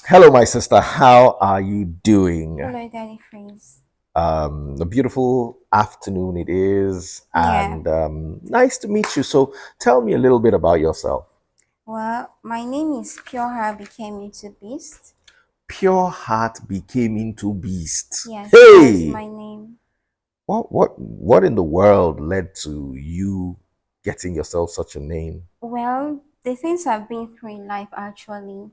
Hello, my sister. How are you doing? Hello, Daddy Freeze. A beautiful afternoon it is, Yeah, and nice to meet you. So, tell me a little bit about yourself. well, my name is Pure Heart Became Into Beast. Pure heart became into beast. Yes, that's Hey, my name. what in the world led to you getting yourself such a name? Well, the things I've been through in life actually,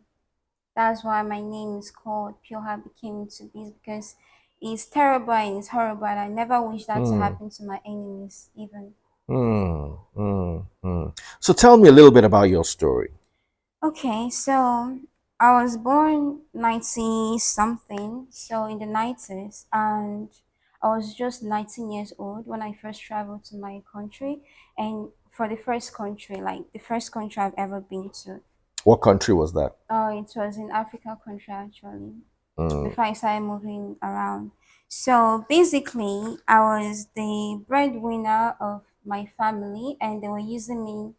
that's why my name is called Pure Heart Became Into Beast because it's terrible and it's horrible, and I never wish that to Hmm. happen to my enemies, even. So, tell me a little bit about your story. Okay, so I was born 90 something, so in the 90s, and I was just 19 years old when I first traveled to my country. And for the first country, like the first country I've ever been to, What country was that? it was in Africa country actually, Mm. before I started moving around. So basically, I was the breadwinner of my family, and they were using me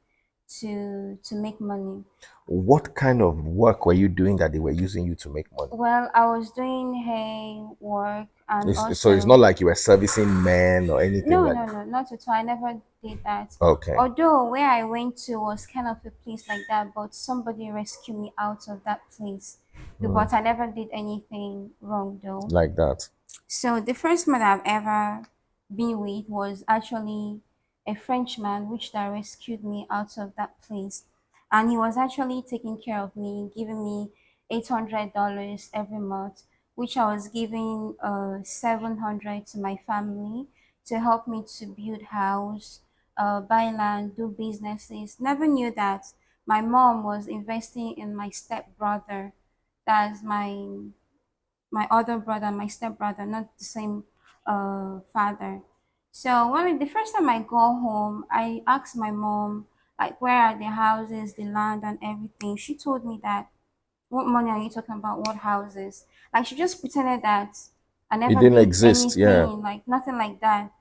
to make money. What kind of work were you doing that they were using you to make money? Well, I was doing hay work and So it's not also like you were servicing men or anything no, like no, that. no, not at all. I never did that. Okay. Although where I went to was kind of a place like that, but somebody rescued me out of that place. Mm, But I never did anything wrong though. like that. So the first man I've ever been with was actually a Frenchman, which that rescued me out of that place, and he was actually taking care of me, giving me $800 every month, which I was giving 700 to my family to help me to build house, buy land, do businesses. Never knew that my mom was investing in my stepbrother. That's my other brother, my stepbrother, not the same father. So the first time I go home, I asked my mom like where are the houses, the land, and everything. She told me that what money are you talking about? What houses? Like she just pretended that I It never didn't did exist. Yeah. anything, like nothing like that.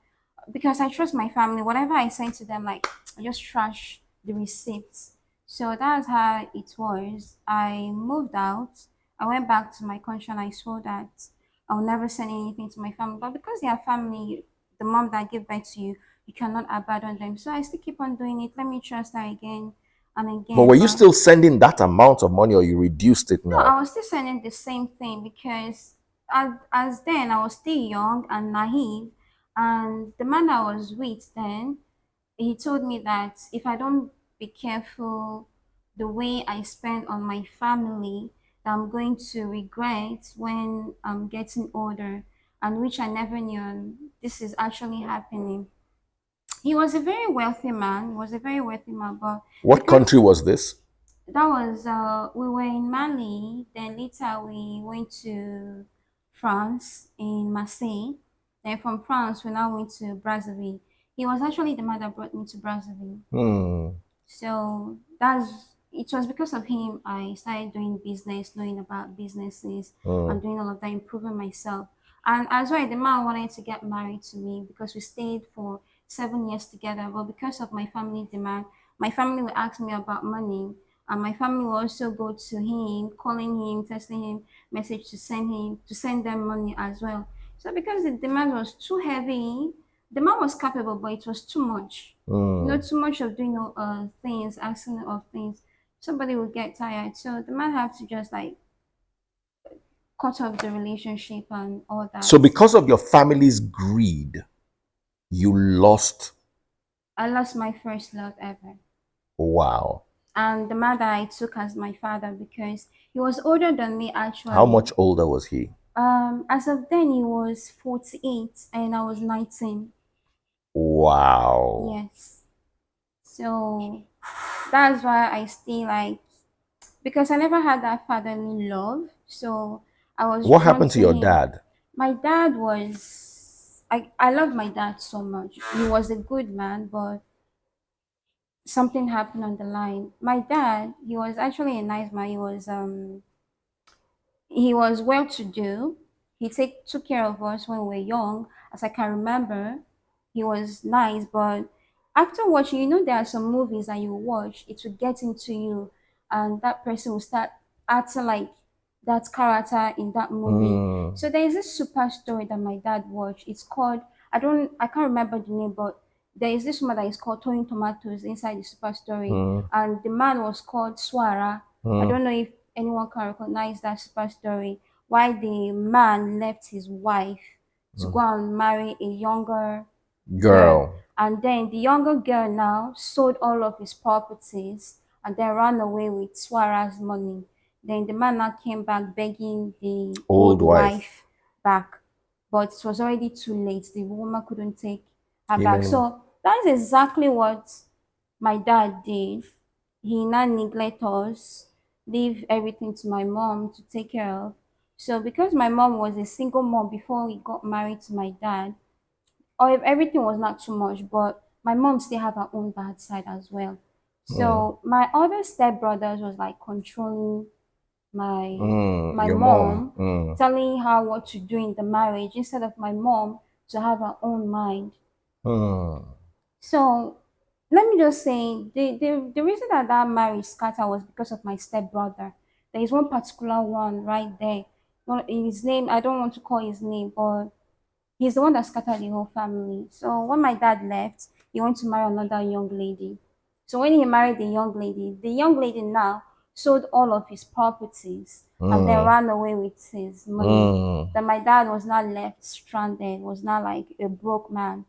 Because I trust my family. Whatever I send to them, like I just trash the receipts. So that's how it was. I moved out. I went back to my country and I swore that I'll never send anything to my family. But because they are family, the mom that gave birth to you, you cannot abandon them. So I still keep on doing it. Let me trust her again and But were again. you But still sending that amount of money or you reduced it no, now? I was still sending the same thing because as then I was still young and naive, and the man I was with then, he told me that if I don't be careful the way I spend on my family, that I'm going to regret when I'm getting older, and which I never knew. And this is actually happening. He was a very wealthy man. Was a very wealthy man, but What because country was this? that was we were in Mali. Then later we went to France in Marseille. Then from France we now went to Brazzaville. He was actually the man that brought me to Brazzaville. Hmm. So that's it was because of him I started doing business, knowing about businesses Hmm. and doing all of that, improving myself. And as well, the man wanted to get married to me because we stayed for 7 years together. But because of my family demand, my family would ask me about money. And my family will also go to him, calling him, texting him, message to send them money as well. So because the demand was too heavy, the man was capable, but it was too much. Hmm. Too much of doing things, asking of things. Somebody will get tired. So the man have to just like cut off the relationship and all So, that. because of your family's greed, you lost. I lost my first love ever. Wow. And the man that I took as my father because he was older than me How actually. much older was he? As of then he was 48 and I was 19. Wow. Yes. So that's why I stay like because I never had that fatherly love. So I was What drawn happened to to your him. dad? My dad was I love my dad so much. He was a good man, but something happened on the line. My dad, he was actually a nice man. He was well to do. He took care of us when we were young. As I can remember, he was nice, but after watching, there are some movies that you watch, it will get into you, and that person will start acting like that character in that movie. Mm. So there is this super story that my dad watched. It's called, I can't remember the name, but there is this one that is called Throwing Tomatoes inside the super story, Mm. and the man was called Swara. I Mm. don't know if anyone can recognize that super story. Why the man left his wife to go and marry a younger girl, Girl. and then the younger girl now sold all of his properties and then ran away with Swara's money. Then the man now came back begging the Old old wife. wife back, but it was already too late. The woman couldn't take her Him back. anymore. So that's exactly what my dad did. He now neglect us, leave everything to my mom to take care of. So because my mom was a single mom before we got married to my dad, or if everything was not too much, but my mom still had her own bad side as well. Mm. So my other stepbrothers was like controlling my Mm. my Your mom. mom, Mm. telling her what to do in the marriage instead of my mom to have her own mind. Mm. So let me just say the reason that that marriage scattered was because of my stepbrother. There is one particular one right there. Well, his name, I don't want to call his name, but he's the one that scattered the whole family. So when my dad left, he went to marry another young lady. So when he married the young lady now sold all of his properties and then Mm. ran away with his money. Mm. Then my dad was not left stranded, was not like a broke man.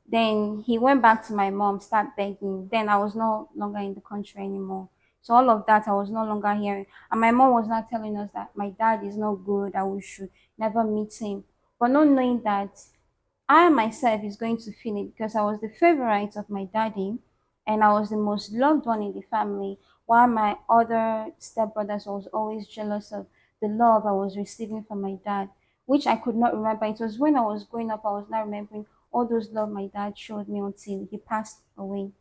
Then he went back to my mom, start begging. Then I was no longer in the country anymore. So all of that I was no longer hearing. And my mom was not telling us that my dad is not good, that we should never meet him. But not knowing that I myself is going to feel it because I was the favorite of my daddy and I was the most loved one in the family, while my other stepbrothers was always jealous of the love I was receiving from my dad, which I could not remember. It was when I was growing up, I was not remembering all those love my dad showed me until he passed away.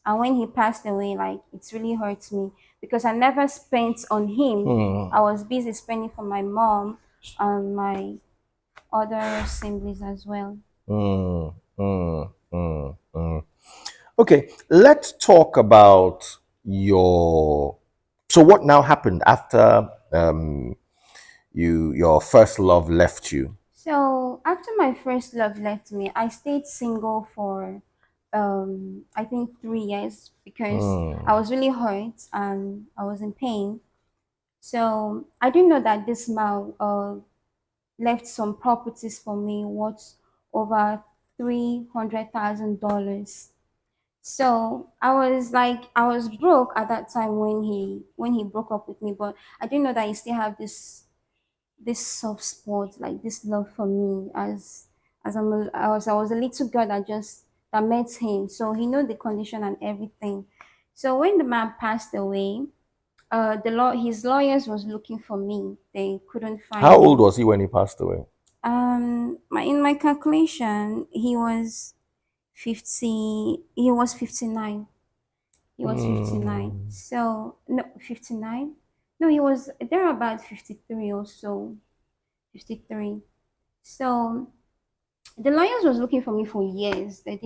And when he passed away, like it really hurts me because I never spent on him. Mm. I was busy spending for my mom and my other siblings as well. Mm. Mm. Mm. Mm. Okay, let's talk about your. So, what now happened after your first love left you? So after my first love left me, I stayed single for I think 3 years because I Mm. was really hurt and I was in pain. So I didn't know that this man left some properties for me worth over $300,000. So I was broke at that time when he broke up with me, but I didn't know that he still have this soft spot, like this love for me as I was a little girl that met him. So he knew the condition and everything. So when the man passed away, his lawyers was looking for me. They couldn't How find old me. was he when he passed away? In my calculation, he was 59. He was 59. Mm. So no, 59. No, he was there about 53 or so. 53. So the lawyers was looking for me for years. They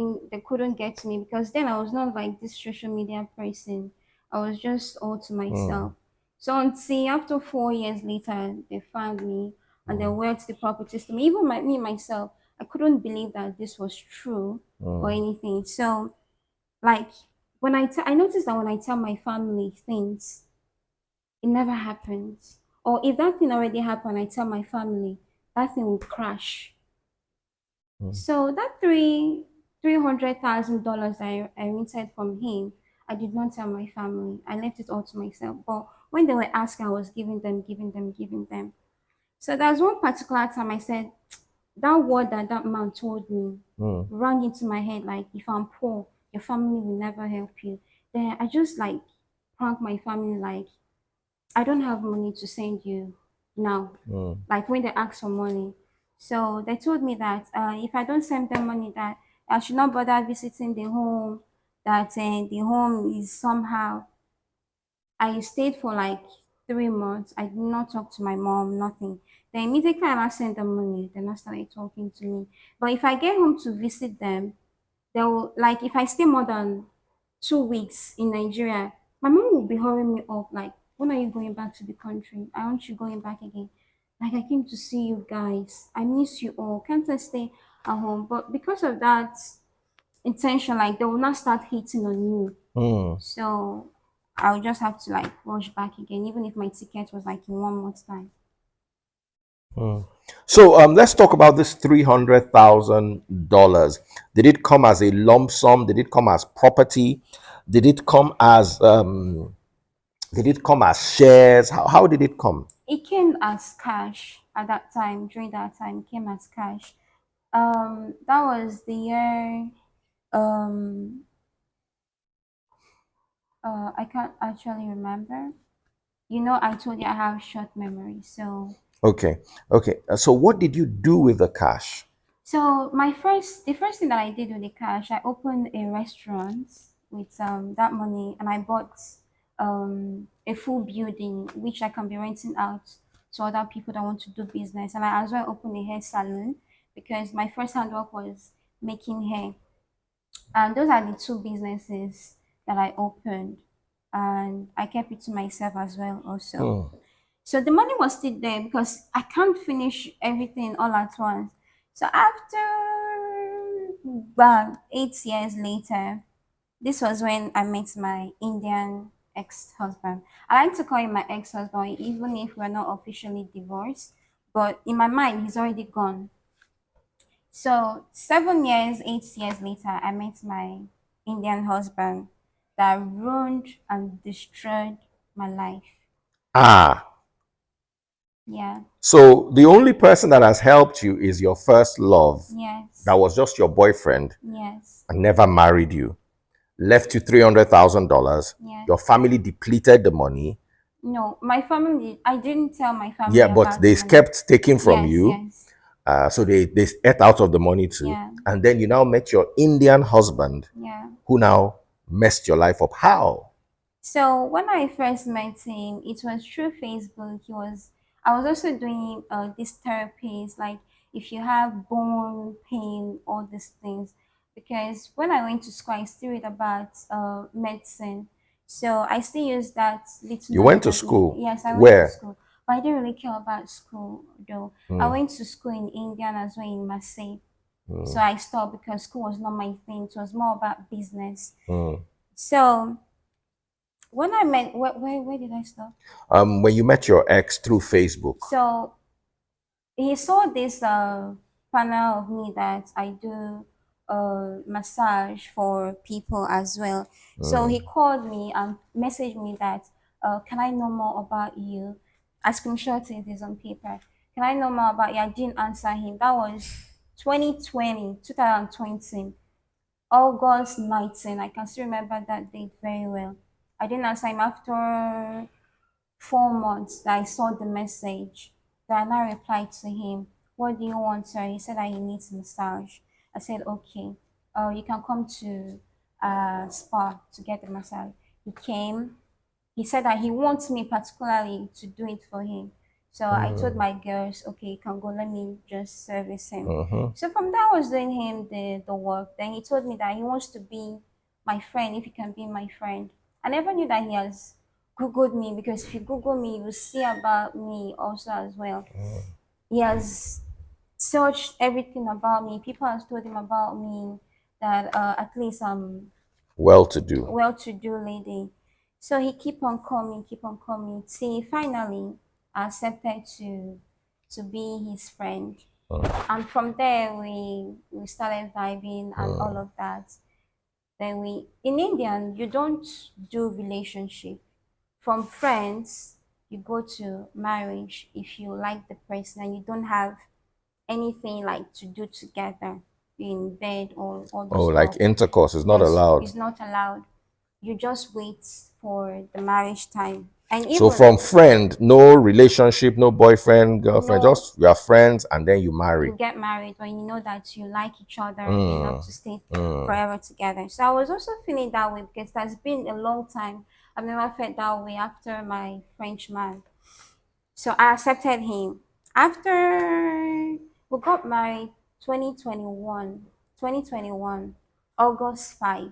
couldn't get to me because then I was not like this social media person. I was just all to Mm. myself. So until after 4 years later, they found me and they Mm. worked the properties to me. Even me myself, I couldn't believe that this was true or Mm. anything. So like I noticed that when I tell my family things, it never happens. Or if that thing already happened, I tell my family, that thing will crash. Mm. So that $300,000 I rented from him, I did not tell my family. I left it all to myself. But when they were asking, I was giving them, giving them, giving them. So there's one particular time I said that word that that man told me Mm. rang into my head like, if I'm poor, your family will never help you. Then I just like prank my family like, I don't have money to send you now. Mm. Like when they ask for money. So they told me that if I don't send them money, that I should not bother visiting the home, that the home is somehow. I stayed for like 3 months. I did not talk to my mom, nothing. Then immediately I sent them money. Then I started talking to me. But if I get home to visit them, they will, if I stay more than 2 weeks in Nigeria, my mom will be hurrying me up like, when are you going back to the country? I want you going back again. Like, I came to see you guys. I miss you all. Can't I stay at home? But because of that intention, like, they will not start hating on you. Mm, So I'll just have to like rush back again, even if my ticket was like in 1 month's time. mm. So let's talk about this $300,000. Did it come as a lump sum? Did it come as property? Did it come as shares? How did it come? It came as cash at that time. During that time, it came as cash. That was the year. Um, I can't actually remember. You know, I told you I have short memory, so Okay, okay. So what did you do with the cash? the first thing that I did with the cash, I opened a restaurant with that money, and I bought a full building which I can be renting out to other people that want to do business. And I as well opened a hair salon because my first handwork was making hair, and those are the two businesses that I opened, and I kept it to myself as well also. Hmm. So the money was still there because I can't finish everything all at once. So after about 8 years later, this was when I met my Indian ex-husband. I like to call him my ex-husband, even if we're not officially divorced. But in my mind, he's already gone. So 7 years, 8 years later, I met my Indian husband that ruined and destroyed my life. Ah, Yeah. so the only person that has helped you is your first love. That Yes. was just your boyfriend Yes. and never married you. Left you $300,000. Yes. Your family depleted the money. No, my family, I didn't tell my Yeah, family but about the they money. kept taking from Yes, you. yes. So they ate out of the money too. Yeah. And then you now met your Indian husband Yeah. who now messed your life up. How? So when I first met him, it was through Facebook. I was also doing these therapies, like if you have bone pain, all these things. Because when I went to school, I still read about medicine. So I still use that little You knowledge went to that he, school. yes, I went to Where? school. But I didn't really care about school though. I Mm, went to school in India and as well in Marseille. So mm, I stopped because school was not my thing. It was more about business. mm. So when I met, where did I stop? When you met your ex through Facebook. So he saw this panel of me that I do massage for people as well. So he Mm. called me and messaged me that, can I know more about you? I screenshotted this on paper. Can I know more about you? I didn't answer him. That was 2020, 2020. August 19. I can still remember that date very well. I didn't answer him after 4 months that I saw the message. Then I replied to him, what do you want, sir? He said that he needs massage. I said, okay. You can come to spa to get the massage. He came. He said that he wants me particularly to do it for him. So I told Mm. my girls, okay, you can go, let me just service him. Mhm. So from that, I was doing him the work. Then he told me that he wants to be my friend, if he can be my friend. I never knew that he has Googled me, because if you Google me, you will see about me also as well. He has searched everything about me. People have told him about me that at least I'm Well to do. well-to-do lady. So he keep on coming. See, finally accepted to be his friend. And from there we started vibing and all of that. Then we in Indian you don't do relationship. From friends you go to marriage if you like the person and you don't have anything like to do together in bed or all the Oh, like stuff. intercourse is not Yes, allowed. it's not allowed. You just wait for the marriage time. And So even from friend, no relationship, no boyfriend, girlfriend, no, just you are friends and then you marry. you get married when you know that you like each other enough Mm, to stay mm. forever together. So I was also feeling that way because that's been a long time. I've never felt that way after my French man. So I accepted him. After we got married 2021, 2021, August 5.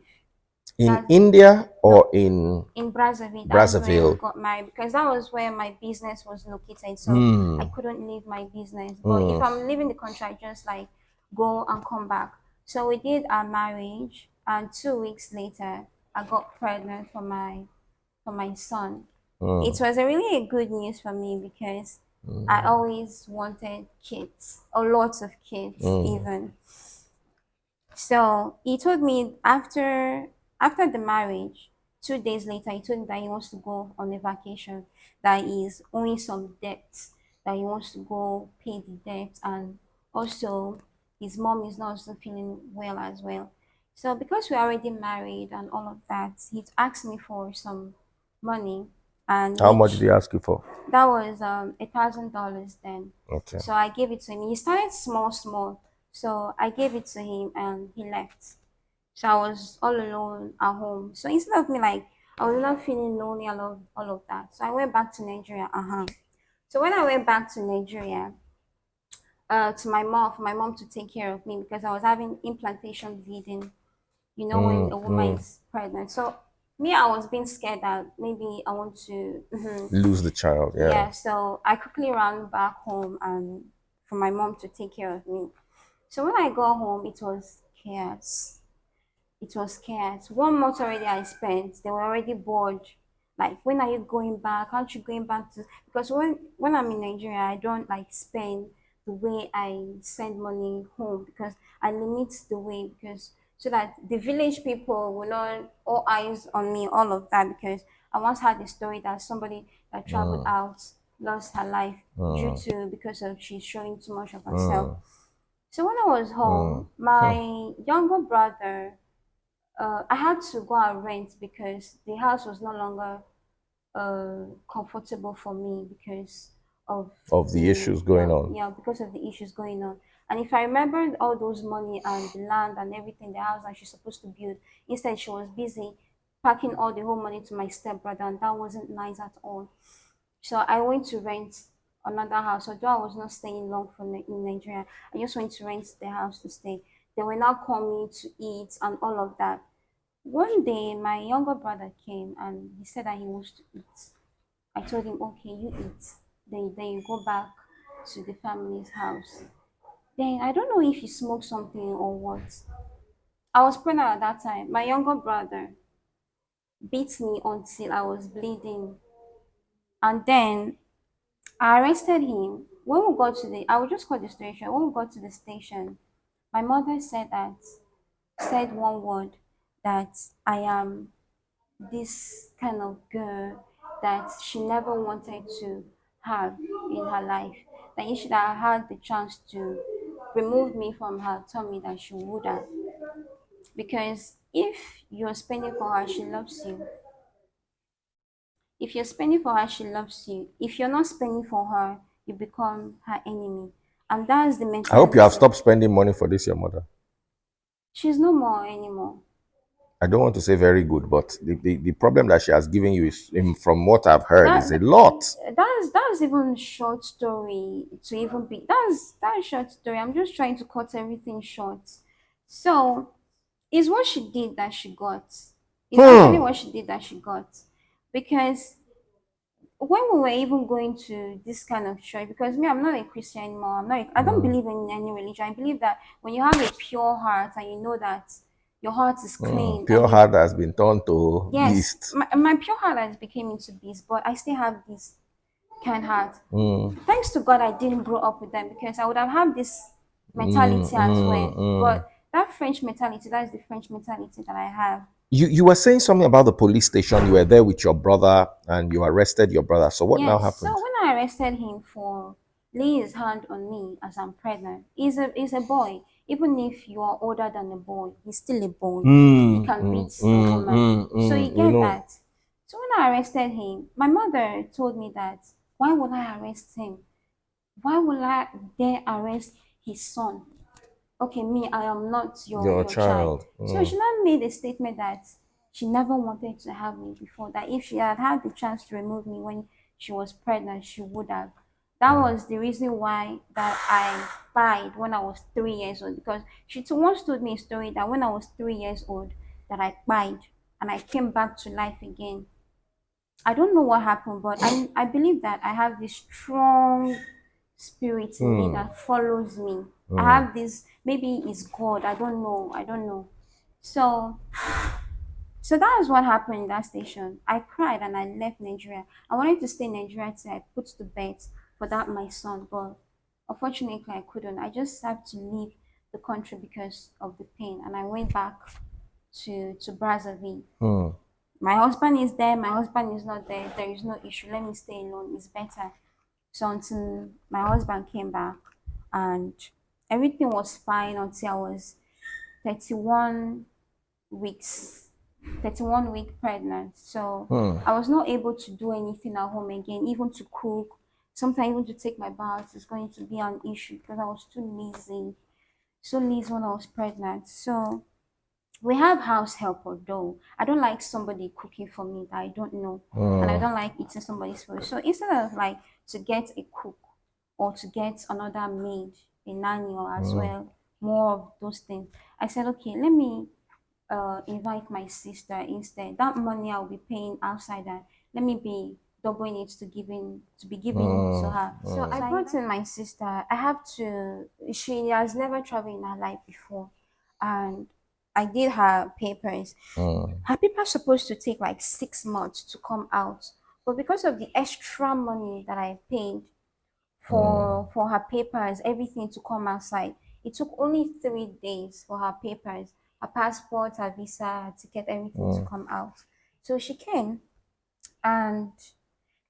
In That India or no, in in Brazzaville, that's where we Brazzaville? got married because that was where my business was located. So I Hmm. couldn't leave my business. But if Hmm. I'm leaving the country, I just like go and come back. So we did our marriage, and 2 weeks later, I got pregnant for my son. It Hmm. was a really a good news for me because I Hmm. always wanted kids, or lots of kids, Hmm. even. So he told me after the marriage, 2 days later, he told me that he wants to go on a vacation, that he's owing some debts, that he wants to go pay the debt, and also his mom is not also feeling well as well. So because we're already married and all of that, he asked me for some money, and How much did which they ask you for? that was $1,000 then. Okay. So I gave it to him. He started small, small. So I gave it to him and he left. So I was all alone at home. So instead of me like I was not feeling lonely, all of that. So I went back to Nigeria. So when I went back to Nigeria, to my mom for my mom to take care of me because I was having implantation bleeding, you know, when Hmm. a woman Hmm. is pregnant. So me, I was being scared that maybe I want to Lose the child. Yeah. yeah, so I quickly ran back home and for my mom to take care of me. So when I got home, it was chaos. It was chaos. 1 month already I spent. They were already bored. Like, when are you going back? Aren't you going back to? Because when I'm in Nigeria, I don't like spend the way I send money home because I limit the way because so that the village people will not all eyes on me, all of that. Because I once had a story that somebody that traveled Hmm. out lost her life due Hmm. to because of she's showing too much of herself. Hmm. So when I was Hmm. home, my younger brother I had to go and rent because the house was no longer comfortable for me because of Of the issues going on. because of the issues going on. And if I remembered all those money and the land and everything, the house that she's supposed to build, instead she was busy packing all the whole money to my stepbrother, and that wasn't nice at all. So I went to rent another house. Although I was not staying long in Nigeria, I just went to rent the house to stay. They were now coming to eat and all of that. One day, my younger brother came and he said that he wants to eat. I told him, okay, you eat. Then you go back to the family's house. Then I don't know if he smoked something or what. I was pregnant at that time. My younger brother beat me until I was bleeding. And then I arrested him. When we got to I will just call the station. When we got to the station, my mother said one word that I am this kind of girl that she never wanted to have in her life. That if she had had the chance to remove me from her tummy, that she would have. Because if you're spending for her, she loves you. If you're spending for her, she loves you. If you're not spending for her, you become her enemy. And that's the I hope you have mentality. stopped spending money for this, your mother. She's no more anymore. I don't want to say very good, but the problem that she has given you is, from what I've heard, is a That lot. that's even short story to even be that's short story. I'm just trying to cut everything short. So it's what she did that she got. It's actually Hmm. what she did that she got. Because when we were even going to this kind of church, because me, I'm not a Christian anymore. I don't Hmm. believe in any religion. I believe that when you have a pure heart and you know that your heart is Hmm. clean Pure and you heart has been turned to yes, beast. my pure heart has become into beast, but I still have this kind heart. Hmm. Thanks to God, I didn't grow up with them because I would have had this Hmm. mentality as Hmm. well. Hmm. But that French mentality, that's the French mentality that I have. You were saying something about the police station. You were there with your brother and you arrested your brother. So what now Yes. So happened? when I arrested him for laying his hand on me as I'm pregnant, he's a boy. Even if you are older than a boy, he's still a boy. He Hmm. can Hmm. beat a Hmm. woman. Hmm. So Hmm. you You get know, that. So when I arrested him, my mother told me that why would I arrest him? Why would I dare arrest his son? Okay, me, I am not your your child. child. So Hmm. she now made a statement that she never wanted to have me before. That if she had had the chance to remove me when she was pregnant, she would have. That was the reason why that I cried when I was 3 years old because she once told me a story that when I was 3 years old that I cried. and I came back to life again. I don't know what happened, but I believe that I have this strong spirit in me Hmm. that follows me. I Hmm. have this, maybe it's God, I don't know, I don't know. So that is what happened in that station. I cried and I left Nigeria. I wanted to stay in Nigeria till I put to bed for that my son, but unfortunately I couldn't. I just had to leave the country because of the pain, and I went back to Brazzaville. Hmm. My husband is there, my husband is not there. There is no issue. Let me stay alone. It's better. So until my husband came back, and everything was fine until I was 31 weeks, 31-week pregnant. So Hmm. I was not able to do anything at home again, even to cook. Sometimes even to take my baths is going to be an issue because I was too lazy, so lazy when I was pregnant. So we have house helper though. I don't like somebody cooking for me that I don't know, and I Hmm. don't like eating somebody's food. So instead of like to get a cook or to get another maid, a nanny or as Hmm. well, more of those things, I said, okay, let me invite my sister instead. That money I'll be paying outside that, let me be doubling it to be giving to Hmm. her. So Hmm. I brought in my sister. I have to. She has never traveled in her life before, and I did her papers. Hmm. Her papers supposed to take like 6 months to come out, but because of the extra money that I paid Hmm. for her papers, everything to come outside. It took only 3 days for her papers, her passport, her visa, her ticket, everything to Hmm. come out. So she came, and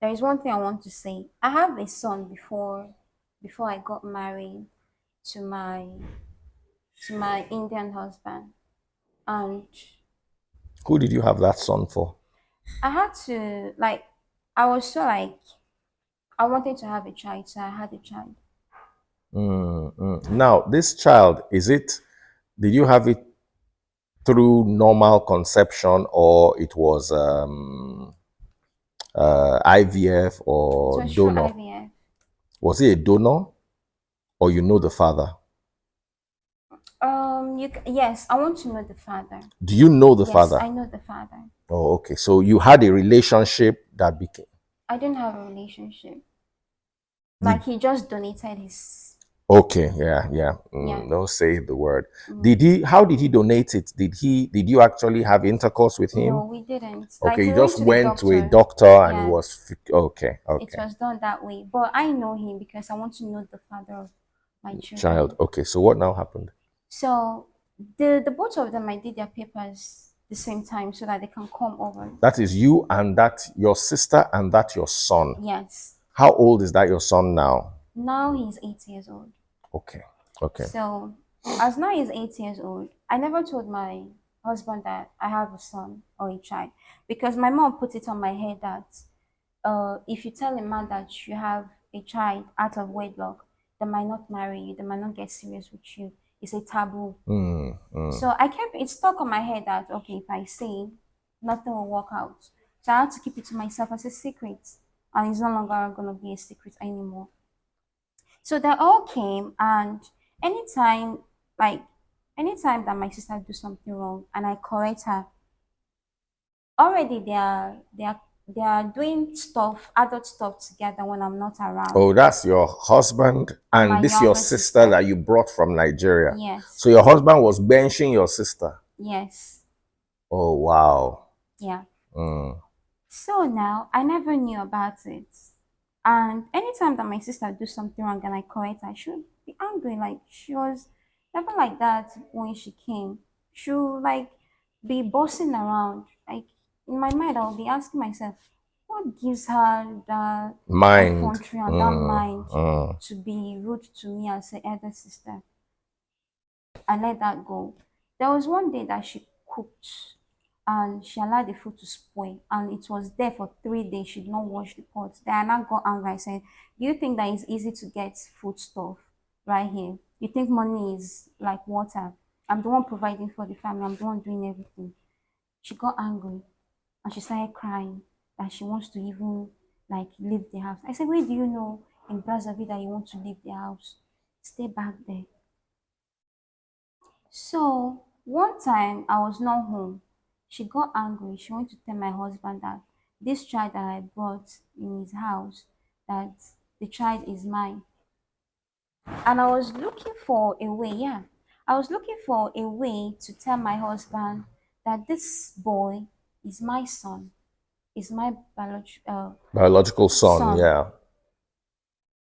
there is one thing I want to say. I have a son before I got married to my Indian husband, and Who did you have that son for? I had to like I was so like I wanted to have a child, so I had a child. Hmm. Hmm. Now, this child, did you have it through normal conception or it was IVF It or was through donor? IVF. Was it a donor or you know the father? Yes, I want to know the father. Do you know the Yes, father? I know the father. Oh, okay. So you had a relationship that became. I didn't have a relationship. Did Like he just donated his, okay, yeah, yeah. yeah. Don't say the word. Mm. Did he? How did he donate it? Did he? Did you actually have intercourse with No, him? we didn't. Okay, Like you we went just to the went to a doctor. doctor and he Yeah, was okay, it okay. was done that way. But I know him because I want to know the father of my Child. children. Okay, so what now happened? So the both of them, I did their papers the same time so that they can come over. That is you and that your sister and that your son. Yes. How old is that your son now? Now he's 8 years old. Okay, okay. So, as now he's 8 years old, I never told my husband that I have a son or a child because my mom put it on my head that if you tell a man that you have a child out of wedlock, they might not marry you, they might not get serious with you. It's a taboo. Hmm. Hmm. So I kept it stuck on my head that okay, if I say, nothing will work out. So I had to keep it to myself as a secret, and it's no longer gonna be a secret anymore. So they all came, and anytime, like, anytime that my sister do something wrong and I correct her, already they are doing stuff, adult stuff together when I'm not around. Oh, that's your husband And and my this your younger sister sister, that you brought from Nigeria. yes, So your husband was benching your sister. yes, Oh, wow. yeah. Mm. So now I never knew about it. And anytime that my sister do something wrong and I correct her, she would be angry. Like she was never like that when she came. She would like be bossing around. Like in my mind, I'll be asking myself, what gives her that Mind. effrontery and that Mm. mind Mm. to be rude to me as an elder sister? I let that go. There was one day that she cooked and she allowed the food to spoil and it was there for 3 days. She did not wash the pot. Then I now got angry. I said, do you think that it's easy to get food stuff right here? You think money is like water? I'm the one providing for the family. I'm the one doing everything. She got angry and she started crying that she wants to even like leave the house. I said, where do you know in Brazzaville that you want to leave the house? Stay back there. So one time I was not home. She got angry. She wanted to tell my husband that this child that I brought in his house, that the child is mine. And I was looking for a way, yeah. I was looking for a way to tell my husband that this boy is my son, is my Biological son, son. yeah.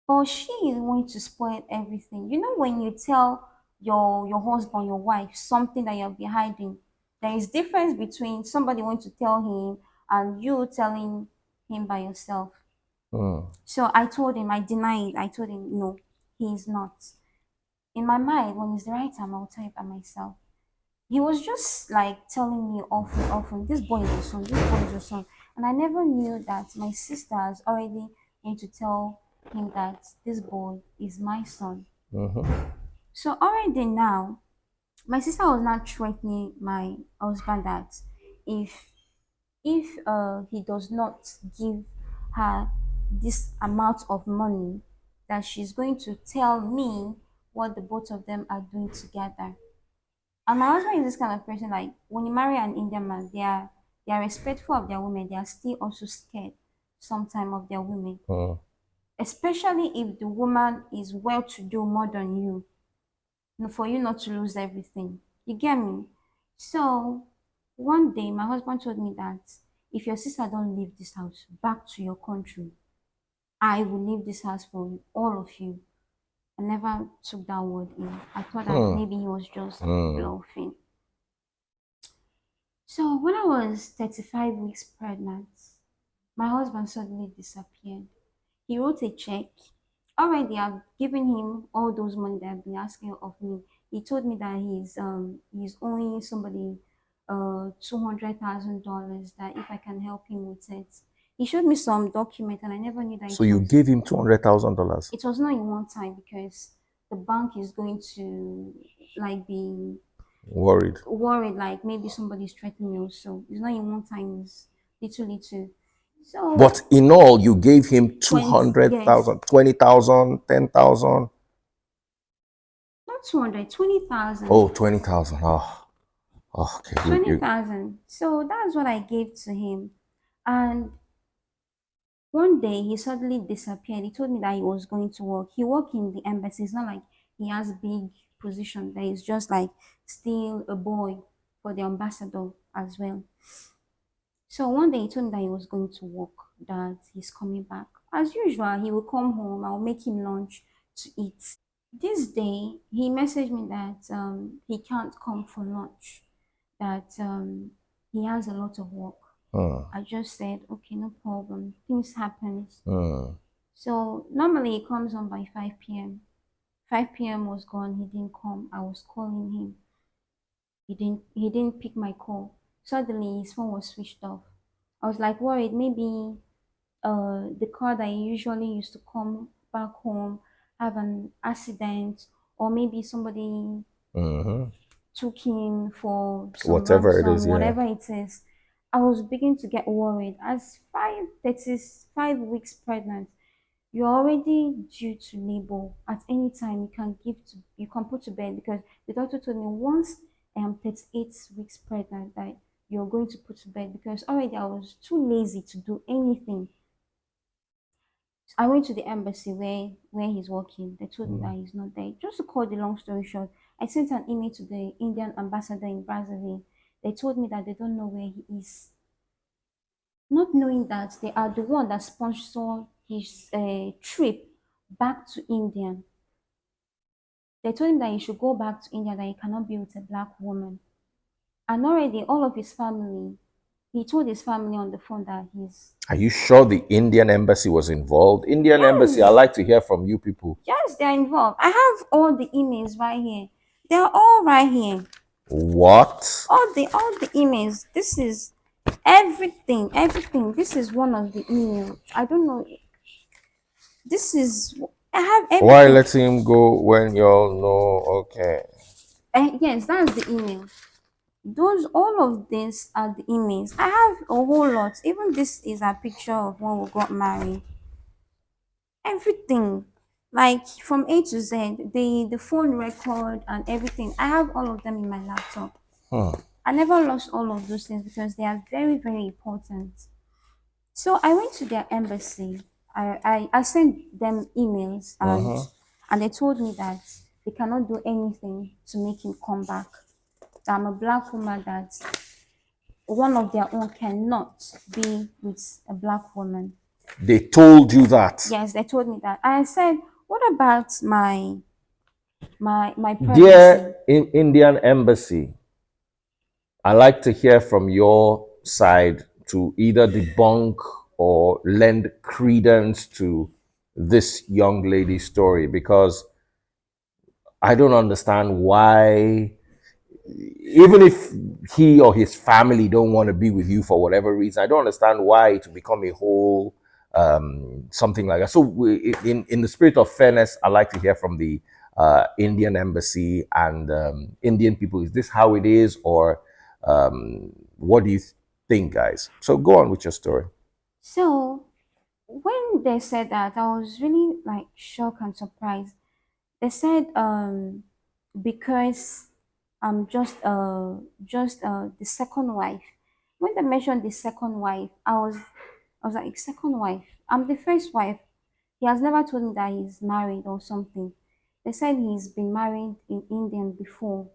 But she is going to spoil everything. You know, when you tell your husband, your wife, something that you'll be hiding, there is difference between somebody want to tell him and you telling him by yourself. Mm. So I told him, I denied. I told him, no, he is not. In my mind, when it's the right time, I'll tell you by myself. He was just like telling me often, often, this boy is your son, this boy is your son. And I never knew that my sisters already went to tell him that this boy is my son. Mm-hmm. So already now, my sister was not threatening my husband that if he does not give her this amount of money, that she's going to tell me what the both of them are doing together. And my husband is this kind of person, like when you marry an Indian man, they are respectful of their women. They are still also scared sometimes of their women. Mm. Especially if the woman is well to do more than you. For you not to lose everything. You get me? So one day my husband told me that if your sister don't leave this house back to your country, I will leave this house for all of you. I never took that word in. I thought that Mm. maybe he was just Mm. bluffing. So when I was 35 weeks pregnant, my husband suddenly disappeared. He wrote a check. Already I've given him all those money that I've been asking of me. He told me that he's owing somebody $200,000, that if I can help him with it. He showed me some document and I never knew that So you gave him $200,000. it was not in one time, because the bank is going to like be Worried. worried, like maybe somebody's threatening me also. It's not in one time, it's little little. So But in all, you gave him 20, yes, 200,000, 20,000, 10,000. not 200, 20,000. Oh, 20,000. Oh, okay. Twenty thousand. So that's what I gave to him. And one day he suddenly disappeared. He told me that he was going to work. He worked in the embassy. It's not like he has big position. That he's just like still a boy for the ambassador as well. So one day he told me that he was going to work, that he's coming back. As usual, he will come home. I'll make him lunch to eat. This day he messaged me that he can't come for lunch, that he has a lot of work. Mm. I just said, okay, no problem. Things happen. Mm. So normally he comes on by 5 p.m. 5 p.m. was gone. He didn't come. I was calling him. He didn't pick my call. Suddenly his phone was switched off. I was like worried, maybe the car that he usually used to come back home have an accident, or maybe somebody Mm-hmm. took him for some Whatever it ransom, is, yeah. whatever it is. I was beginning to get worried. As 5 weeks pregnant, you're already due to labor. At any time, you can put to bed, because the doctor told me once I am 38 weeks pregnant that you're going to put to bed, because already I was too lazy to do anything. I went to the embassy where he's working. They told me that he's not there. Just to cut the long story short, I sent an email to the Indian ambassador in Brazzaville. They told me that they don't know where he is, not knowing that they are the one that sponsor his trip back to India. They told him that he should go back to India, that he cannot be with a black woman. And already all of his family, he told his family on the phone that he's, Are you sure the Indian embassy was involved? Indian embassy, I yes, like to hear from you people. yes, they're involved. I have all the emails right here. They're all right here. What? All the emails. This is everything. Everything. This is one of the emails. I don't know. This is I have Why everything. let him go when y'all know? Okay. Yes, that's the email. Those all of this are the emails. I have a whole lot. Even this is a picture of when we got married. Everything, like from A to Z, the phone record and everything. I have all of them in my laptop. Hmm. I never lost all of those things because they are very, very important. So I went to their embassy. I sent them emails, Uh-huh. and they told me that they cannot do anything to make him come back. That I'm a black woman, that one of their own cannot be with a black woman. They told you that. Yes, they told me that. I said, what about my pregnancy? Dear Indian Embassy, I like to hear from your side to either debunk or lend credence to this young lady's story, because I don't understand why, even if he or his family don't want to be with you for whatever reason, I don't understand why to become a whole something like that. So, in the spirit of fairness, I like to hear from the Indian embassy and Indian people. Is this how it is, or what do you think, guys? So, go on with your story. So when they said that, I was really like shocked and surprised. They said because I'm just the second wife. When they mentioned the second wife, I was like, second wife. I'm the first wife. He has never told me that he's married or something. They said he's been married in India before.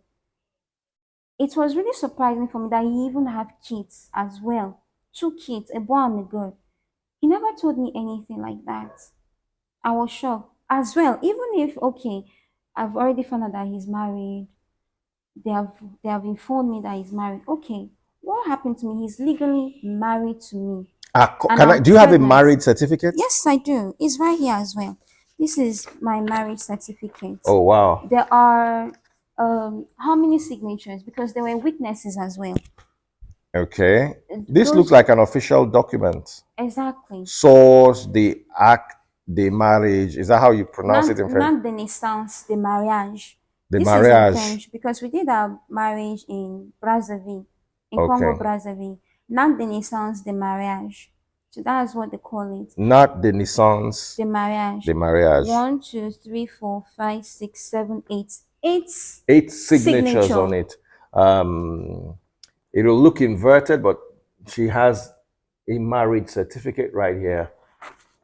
It was really surprising for me that he even have kids as well. Two kids, a boy and a girl. He never told me anything like that. I was shocked as well. Even if okay, I've already found out that he's married. They have they have informed me that he's married. Okay, what happened to me? He's legally married to me, and Can I? I'm Do you have a pregnant. marriage certificate? Yes, I do. It's right here as well. This is my marriage certificate. Oh wow. There are how many signatures? Because there were witnesses as well. Okay. This looks Those like an official document. exactly. Source, the act, the marriage. Is that how you pronounce it in French? Not de naissance, de mariage. The This is in mariage. French because we did our marriage in Brazzaville, in Congo Okay. Brazzaville. Not de naissance, de mariage. So that's what they call it. Not the naissance, De mariage. the mariage. One, two, three, four, five, six, seven, eight. Eight 8 signatures signature. on it. Um, it'll look inverted, but she has a marriage certificate right here.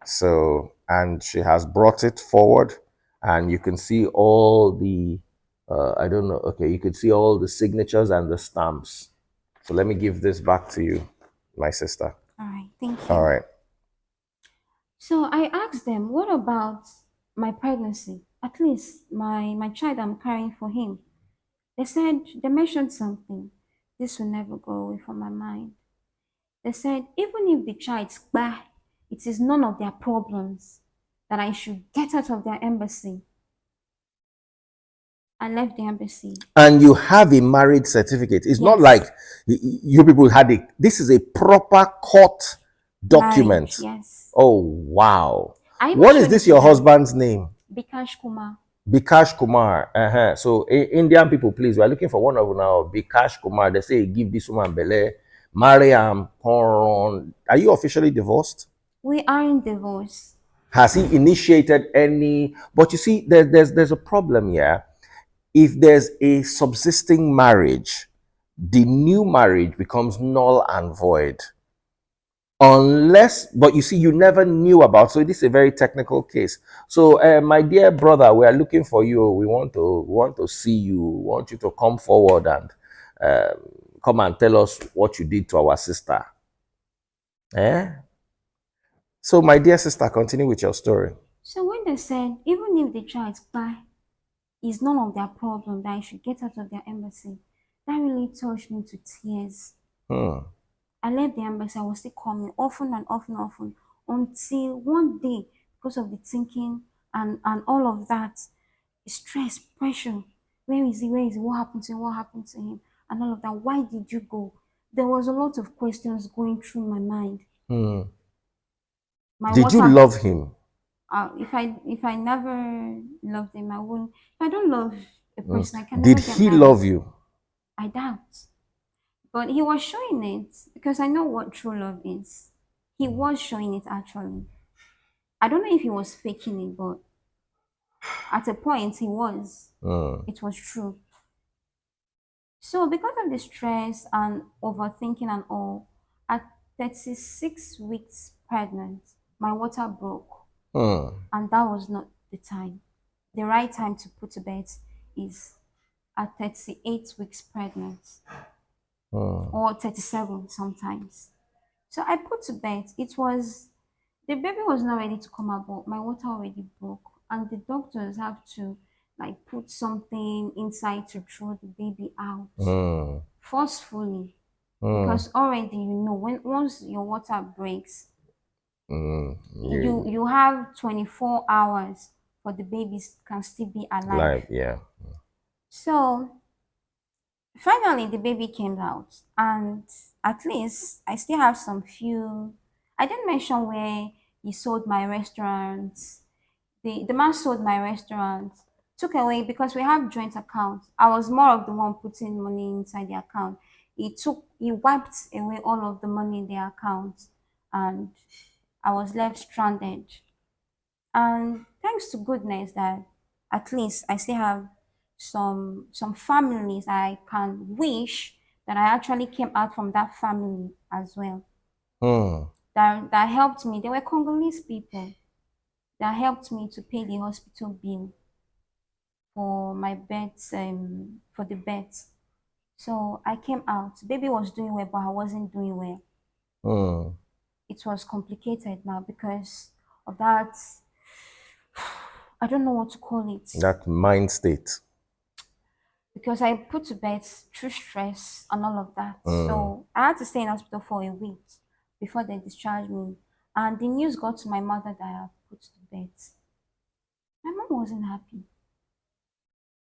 So, and she has brought it forward, and you can see all the, I don't know, okay, you can see all the signatures and the stamps. So let me give this back to you, my sister. All right, thank All you. right. So I asked them, what about my pregnancy? At least my child I'm carrying for him. They said, they mentioned something. This will never go away from my mind. They said, even if the child's bad, it is none of their problems, that I should get out of their embassy. I left the embassy. And you have a marriage certificate. It's not Yes, like you people had it. This is a proper court marriage, document. yes. Oh, wow. I even What is showed it this, to your them. husband's name? Bikash Kumar. Bikash Kumar. Uh-huh. So, Indian people, please, we're looking for one of now. Bikash Kumar. They say, give this woman Bele. Mariam Poron. Are you officially divorced? We are in divorce. Has he initiated any? But you see, there's a problem here. If there's a subsisting marriage, the new marriage becomes null and void. Unless, but you see, you never knew about. So this is a very technical case. So, my dear brother, we are looking for you. We want to see you. We want you to come forward and come and tell us what you did to our sister. Eh? So, my dear sister, continue with your story. So when they said, even if the child's bad, it's none of their problem, that I should get out of their embassy, that really touched me to tears. Hmm. I left the embassy, I was still coming often and often, often, until one day, because of the thinking and all of that, stress, pressure. Where is he? Where is he? What happened to him? What happened to him? And all of that. Why did you go? There was a lot of questions going through my mind. Hmm. My Did you water. love him? If I never loved him, I wouldn't. If I don't love a Hmm. person, I can Did never get he married. love you? I doubt. But he was showing it because I know what true love is. He was showing it actually. I don't know if he was faking it, but at a point he was. Hmm. It was true. So because of the stress and overthinking and all, at 36 weeks pregnant, my water broke, Hmm. and that was not the time. The right time to put to bed is at 38 weeks pregnant Hmm. or 37 sometimes. So I put to bed. The baby was not ready to come out, but my water already broke. And the doctors have to like put something inside to throw the baby out Hmm. forcefully. Hmm. Because already when once your water breaks, Hmm. you have 24 hours for the babies can still be alive. Live, yeah. So finally, the baby came out, and at least I still have some few. I didn't mention where he sold my restaurant. The man sold my restaurant, took away because we have joint accounts. I was more of the one putting money inside the account. He wiped away all of the money in the account, and I was left stranded. And thanks to goodness that at least I still have some families I can wish that I actually came out from that family as well. Hmm. That helped me. They were Congolese people that helped me to pay the hospital bill for my beds for the beds. So I came out. Baby was doing well, but I wasn't doing well. Hmm. It was complicated now because of that. I don't know what to call it. That mind state. Because I put to bed through stress and all of that. Hmm. So I had to stay in hospital for a week before they discharged me. And the news got to my mother that I had put to bed. My mom wasn't happy.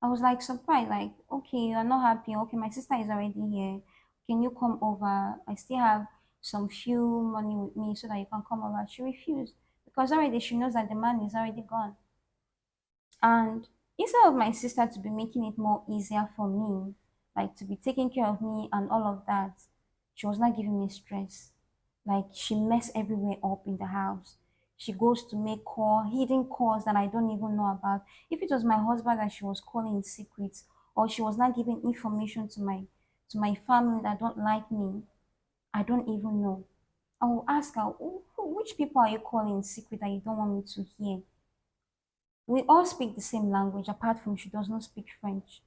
I was like surprised, like, okay, you're not happy. Okay, my sister is already here. Can you come over? I still have some few money with me so that you can come over. She refused because already she knows that the man is already gone. And instead of my sister to be making it more easier for me, like to be taking care of me and all of that, she was not giving me stress. Like she messed everywhere up in the house. She goes to make hidden calls that I don't even know about. If it was my husband that she was calling in secret, or she was not giving information to my family that don't like me, I don't even know. I will ask her, which people are you calling in secret that you don't want me to hear? We all speak the same language, apart from she does not speak French.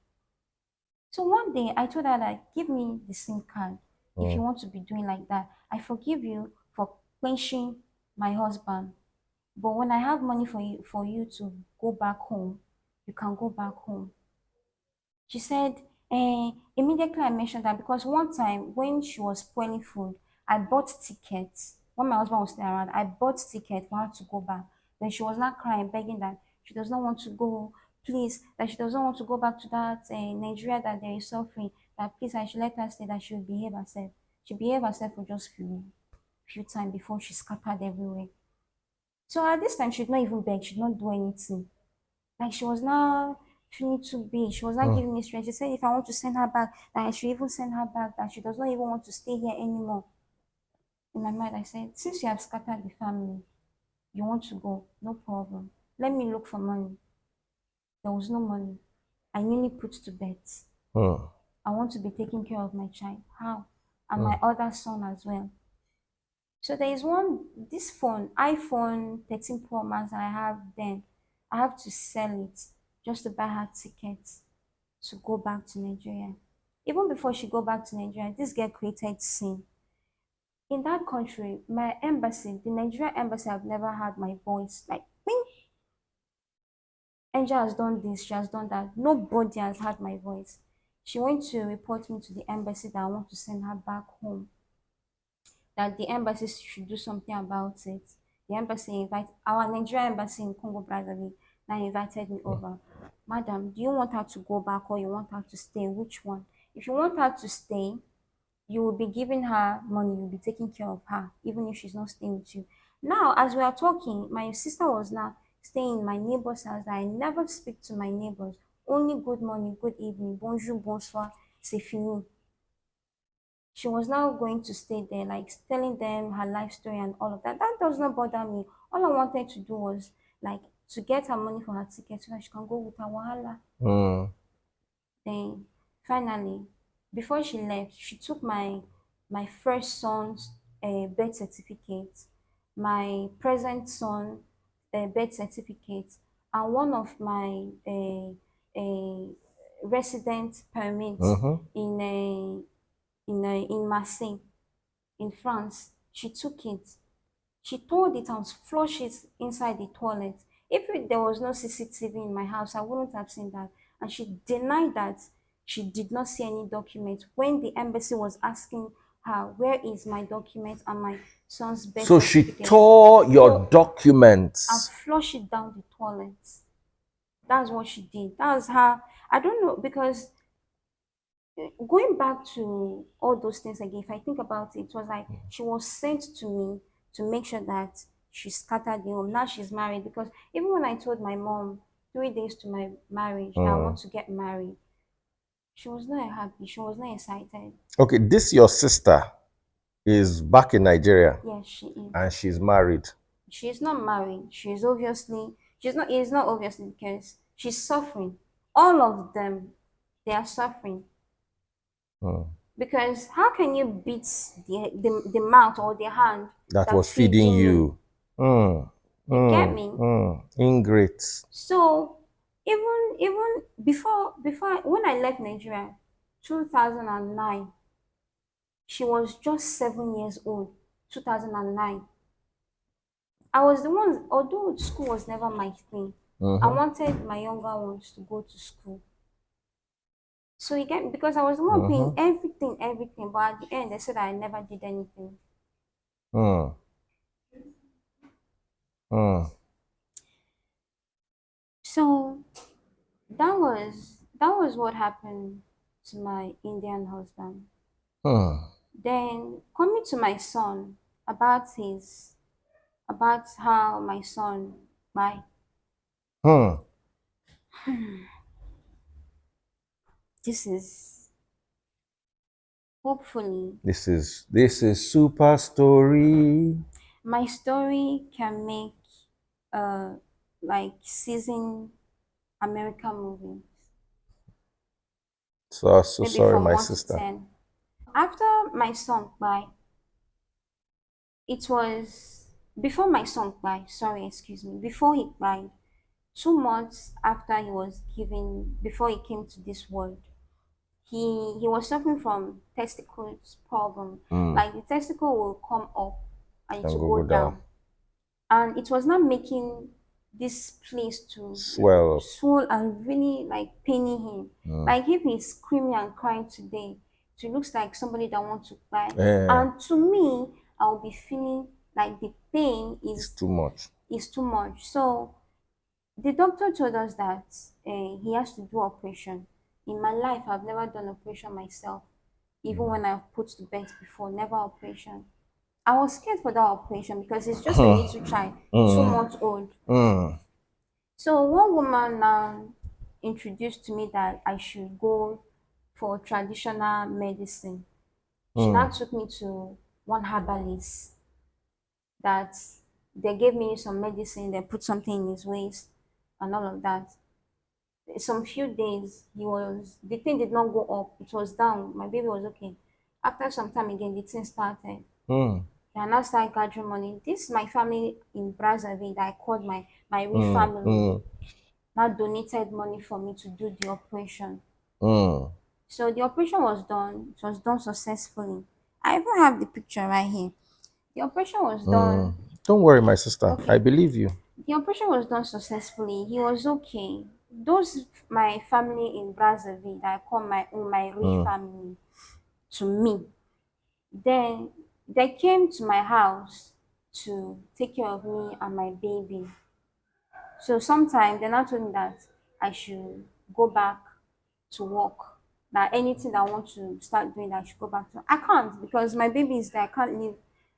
So one day I told her that give me the SIM card if you Hmm. want to be doing like that. I forgive you for quenching my husband. But when I have money for you to go back home, you can go back home. She said, immediately I mentioned that because one time when she was spoiling food, I bought tickets. When my husband was still around, I bought tickets for her to go back. Then she was not crying, begging that she does not want to go, please, that she doesn't want to go back to that Nigeria that there is suffering, that please I should let her stay, that she will behave herself. She behaved herself for just few time before she scattered everywhere. So at this time, she did not even beg, she did not do anything. Like she was now feeling too big. She was not Hmm. giving me strength. She said if I want to send her back, that I should even send her back, that she does not even want to stay here anymore. In my mind, I said, since you have scattered the family, you want to go, no problem. Let me look for money. There was no money. I nearly put to bed. Hmm. I want to be taking care of my child. How? And Hmm. my other son as well. So there is this phone, iPhone 13 Pro Max I have then. I have to sell it just to buy her tickets to go back to Nigeria. Even before she go back to Nigeria, this girl created scene. In that country, my embassy, the Nigeria embassy, have never had my voice. Like, bing, Angel has done this, she has done that. Nobody has had my voice. She went to report me to the embassy that I want to send her back home. That the embassy should do something about it. The embassy invite our Nigerian embassy in Congo Brazzaville now invited me over. Madam, do you want her to go back or you want her to stay? Which one? If you want her to stay, you will be giving her money, you'll be taking care of her, even if she's not staying with you. Now, as we are talking, my sister was now staying in my neighbor's house. I never speak to my neighbors. Only good morning, good evening, bonjour, bonsoir, c'est fini. She was now going to stay there, like telling them her life story and all of that. That does not bother me. All I wanted to do was like to get her money for her ticket so that she can go with her wahala. Hmm. Then finally, Before she left, she took my first son's birth certificate, my present son birth certificate, and one of my resident permits Mm-hmm. in Marseille, in France. She took it. She told it and flushed it inside the toilet. If there was no CCTV in my house, I wouldn't have seen that. And she denied that she did not see any document when the embassy was asking her, "Where is my document and my son's birth So she certificate?" tore your Tore and documents. flushed it down the toilet. That's what she did. That was her. I don't know, because going back to all those things again, if I think about it, it was like she was sent to me to make sure that she scattered the home. Now she's married, because even when I told my mom 3 days to my marriage that I want to get married, she was not happy. She was not excited. Okay, this your sister is back in Nigeria Yes, she is. and she's married. She's not married. She's not, it's not obviously because she's suffering. All of them, they are suffering. Hmm. Because how can you beat the mouth or the hand That that was feeding feeding you? you. Hmm. You get Hmm. me? Hmm. Ingrate. So even before when I left Nigeria, 2009, she was just 7 years old. 2009. I was the one, although school was never my thing. I Mm-hmm. wanted my younger ones to go to school. So you get me? Because I was the one paying Mm-hmm. everything, everything. But at the end, they said I never did anything. Hmm. Hmm. So that was what happened to my Indian husband. Hmm. Then coming to my son, about how my son, my Hmm. this is hopefully This is super story. my story can make uh like season American movies, So maybe sorry, from my 1 to sister. 10. After my son by it was before my son died, sorry, excuse me, before he died, 2 months after he was given, before he came to this world, he was suffering from testicles problem. Hmm. Like the testicle will come up and it And will go go down. down, and it was not making this place to Swell up. swell and really like paining him. Like if he's screaming and crying today, it looks like somebody that wants to cry. Eh. And to me, I'll be feeling like the pain It's too much. is too much. So the doctor told us that he has to do operation. In my life, I've never done operation myself. Even when I've put to bed before, never operation. I was scared for that operation because it's just a little child, 2 months old. Hmm. So one woman now introduced to me that I should go for traditional medicine. She now Hmm. took me to one herbalist that they gave me some medicine, they put something in his waist and all of that. Some few days the thing did not go up, it was down. My baby was okay. After some time again, the thing started. Hmm. And I started gathering money. This is my family in Brazzaville that I called my real Hmm. family. Hmm. Now donated money for me to do the operation. Hmm. So the operation was done. It was done successfully. I even have the picture right here. The operation was Hmm. done. Don't worry, my sister. I Okay. believe you. The operation was done successfully. He was okay. Those my family in Brazzaville that I call my own, my real Hmm. family to me. Then they came to my house to take care of me and my baby. So sometime they now told me that I should go back to work. That anything that I want to start doing, that I should go back to. I can't because my baby is there. I can't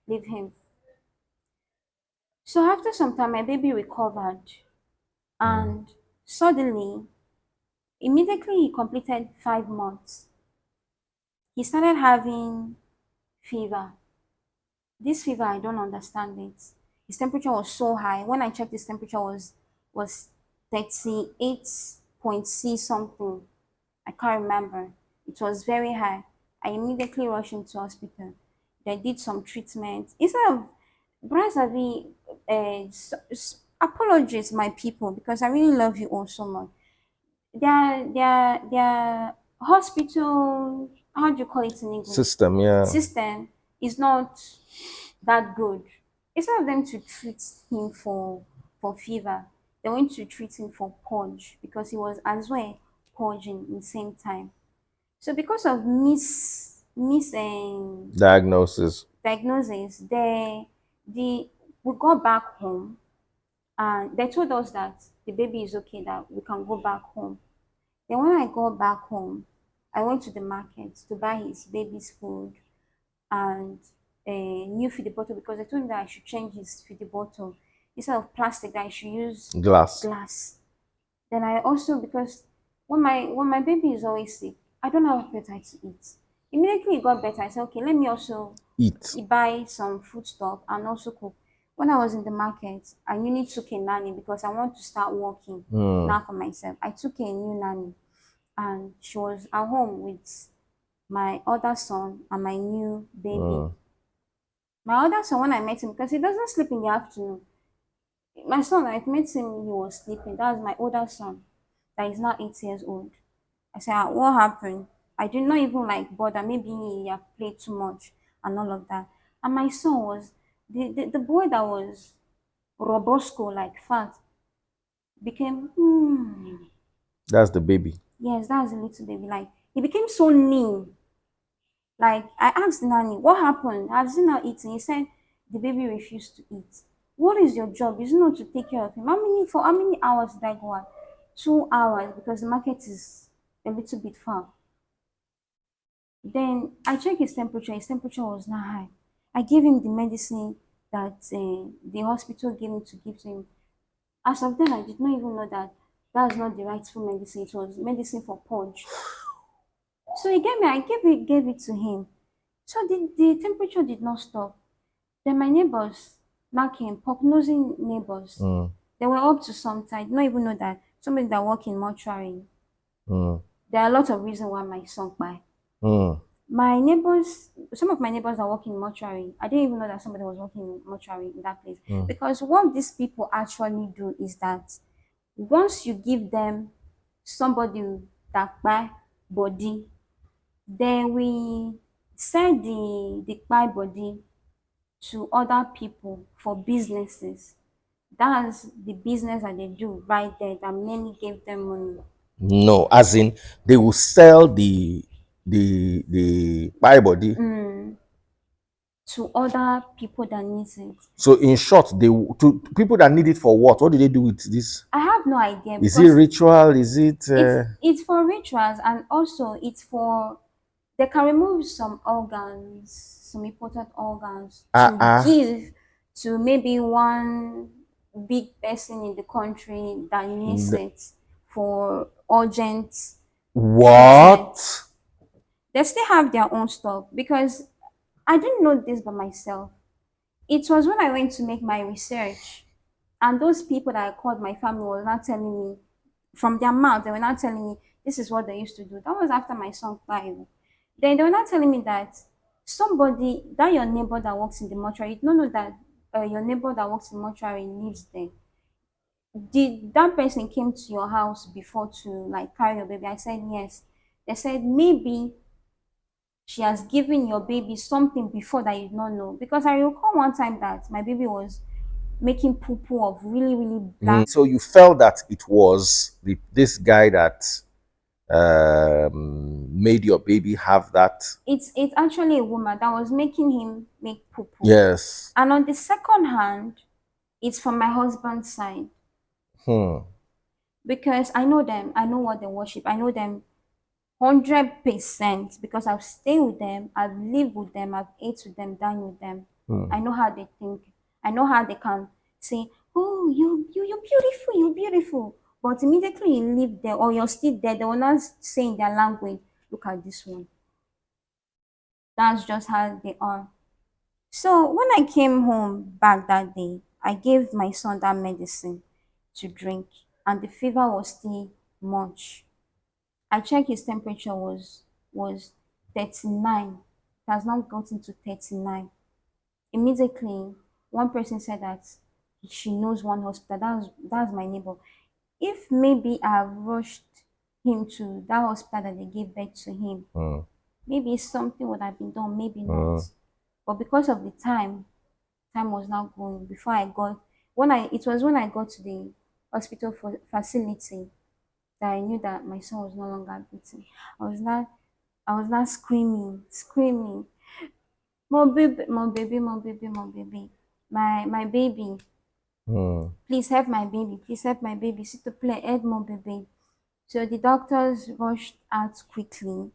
leave him. So after some time, my baby recovered, and suddenly, immediately he completed 5 months, he started having fever. This fever, I don't understand it. His temperature was so high. When I checked, his temperature was 38.C something. I can't remember. It was very high. I immediately rushed into hospital. They did some treatment. Instead of Bras Abi, apologies, my people, because I really love you all so much. Their hospital, how do you call it in English? System, yeah. System is not that good. Instead of them to treat him for fever, they went to treat him for purge because he was as well purging in the same time. So because of mis Diagnosis. diagnosis, the we got back home and they told us that the baby is okay, that we can go back home. Then when I got back home, I went to the market to buy his baby's food and a new feeding bottle because they told me that I should change his feeding bottle instead of plastic, that I should use Glass. glass. Then I also, because when my baby is always sick, I don't have appetite to eat. Immediately it got better. I said, okay, let me also Eat. buy some food stuff and also cook. When I was in the market, I nearly took a nanny because I want to start working Hmm. now for myself. I took a new nanny and she was at home with my other son and my new baby. My other son, when I met him, because he doesn't sleep in the afternoon. My son, I met him, he was sleeping. That was my older son, that is now 8 years old. I said, "Ah, what happened?" I did not even like bother. Maybe he had played too much and all of that. And my son was the boy that was robosco, like fat, became That's the baby. yes, that's a little baby. Like he became so lean. Like I asked the nanny, what happened? Has he not eaten? He said the baby refused to eat. What is your job? Is it not to take care of him? How many hours did I go out? 2 hours because the market is a little bit far. Then I checked his temperature. His temperature was not high. I gave him the medicine that the hospital gave me to give to him. As of then, I did not even know that that's not the rightful medicine. It was medicine for purge. So he gave me. I gave it to him. So the temperature did not stop. Then my neighbors now came, prognosing neighbors. They were up to some time. Not even know that somebody that work in mortuary. There are a lot of reasons why my son died. Hmm. My neighbors, some of my neighbors are working in mortuary. I didn't even know that somebody was working in mortuary in that place. Because what these people actually do is that once you give them somebody that buy body, then we sell the buy body to other people for businesses. That's the business that they do right there that many gave them money. No, as in they will sell the buy body. To other people that needs it. So in short, to people that need it for what? What do they do with this? I have no idea Is it because ritual? Is it it's for rituals and also it's for they can remove some organs, some important organs to uh give to maybe one big person in the country that needs it for urgent treatment. what? They still have their own stuff because I didn't know this by myself. It was when I went to make my research, and those people that I called my family were not telling me from their mouth, they were not telling me this is what they used to do. That was after my son died. Then they were not telling me that somebody, that your neighbor that works in the mortuary, you don't know that your neighbor that works in mortuary lives there. Did that person came to your house before to like carry your baby? I said yes. They said maybe she has given your baby something before that you did not know. Because I recall one time that my baby was making poo poo of really, really black. So you felt that it was this guy that made your baby have that? It's actually a woman that was making him make poo poo. Yes. And on the second hand, it's from my husband's side. Because I know them, I know what they worship, I know them 100% because I've stayed with them, I've lived with them, I've ate with them, dined with them. I know how they think. I know how they can say, "Oh, you're beautiful, you're beautiful," but immediately you leave there or you're still there, they will not say in their language, "Look at this one." That's just how they are. So when I came home back that day, I gave my son that medicine to drink, and the fever was still much. I checked his temperature was was 39. It has now gotten to 39. Immediately, one person said that she knows one hospital. That's my neighbor. If maybe I rushed him to that hospital that they gave birth to him, Mm. maybe something would have been done, maybe not. Mm. But because of the time was now going before I got it was when I got to the hospital for facility that I knew that my son was no longer breathing. I was not I was not screaming, more baby, more baby, more baby, more baby. My baby, Mm. please help my baby, please help my baby. Sit to play, help more baby. So the doctors rushed out quickly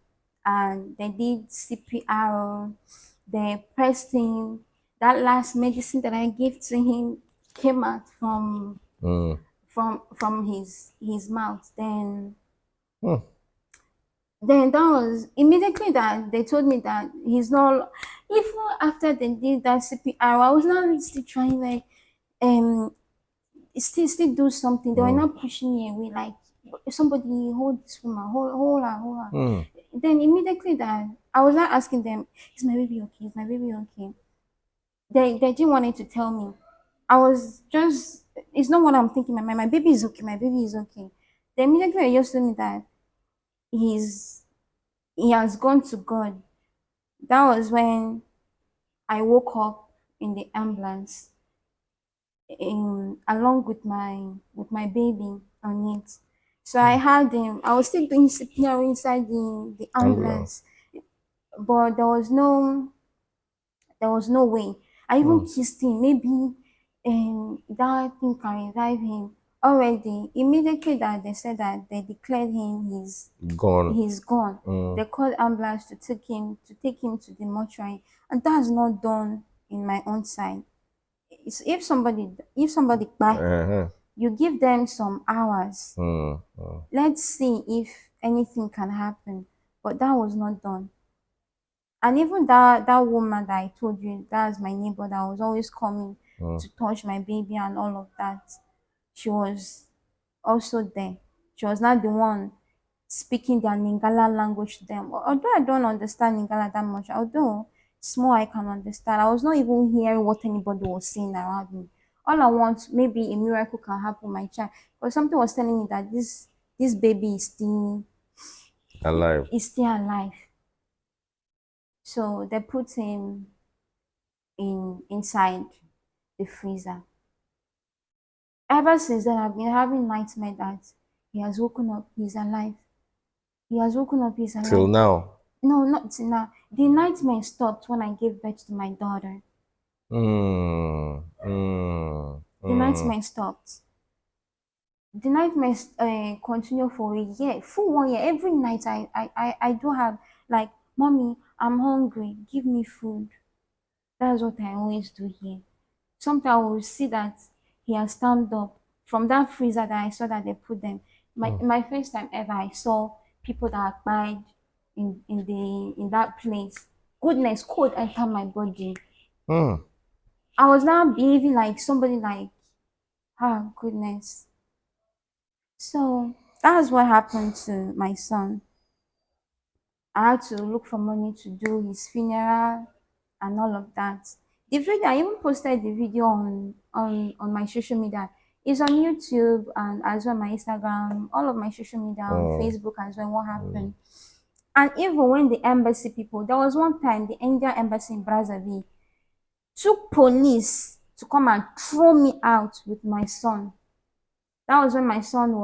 and they did CPR, they pressed him. That last medicine that I gave to him came out Mm. from his mouth. Mm. Then that was immediately that they told me that he's not. Even after they did that CPR, I was not still trying like um still do something. They were Mm. not pushing me away like somebody hold this woman, hold her. Mm. Then immediately that I was not asking them, is my baby okay? Is my baby okay? They didn't want it to tell me. I was just it's not what I'm thinking in my mind. My baby is okay, my baby is okay. Then immediately they just told me that he's he has gone to God. That was when I woke up in the ambulance along with my baby on it. So I had him. I was still doing CPR inside the Ambulance. ambulance, but there was no way. I even Mm. kissed him. Maybe that thing can revive him. Already, immediately that they said that they declared him Gone. he's gone. Mm. They called ambulance to take him to the mortuary, and that's not done in my own side. It's if somebody buy, Uh-huh. you give them some hours. Mm. Mm. Let's see if anything can happen. But that was not done. And even that woman that I told you, that's my neighbor that was always coming Mm. to touch my baby and all of that. She was also there. She was not the one speaking their Lingala language to them. Although I don't understand Lingala that much, although small I can understand, I was not even hearing what anybody was saying around me. All I want, maybe a miracle can happen, my child. But something was telling me that this baby Alive. is still alive. So they put him inside the freezer. Ever since then, I've been having nightmare that he has woken up, he's alive. He has woken up, he's Till alive. now. No, not till now. The nightmare stopped when I gave birth to my daughter. Mm. Mm. The Mm. nightmare stopped. The nightmares continue for a year, full 1 year. Every night I do have like, mommy, I'm hungry. Give me food. That's what I always do here. Sometimes I will see that he has stand up from that freezer that I saw that they put them. Mm. My first time ever, I saw people that died in that place. Goodness, cold enter my body. Mm. I was now behaving like somebody like, ah, goodness. So that's what happened to my son. I had to look for money to do his funeral and all of that. The video, I even posted the video on my social media. It's on YouTube and as well my Instagram, all of my social media on Mm. Facebook as well. What happened? And even when the embassy people, there was one time the Indian embassy in Brazzaville took police to come and throw me out with my son. That was when my son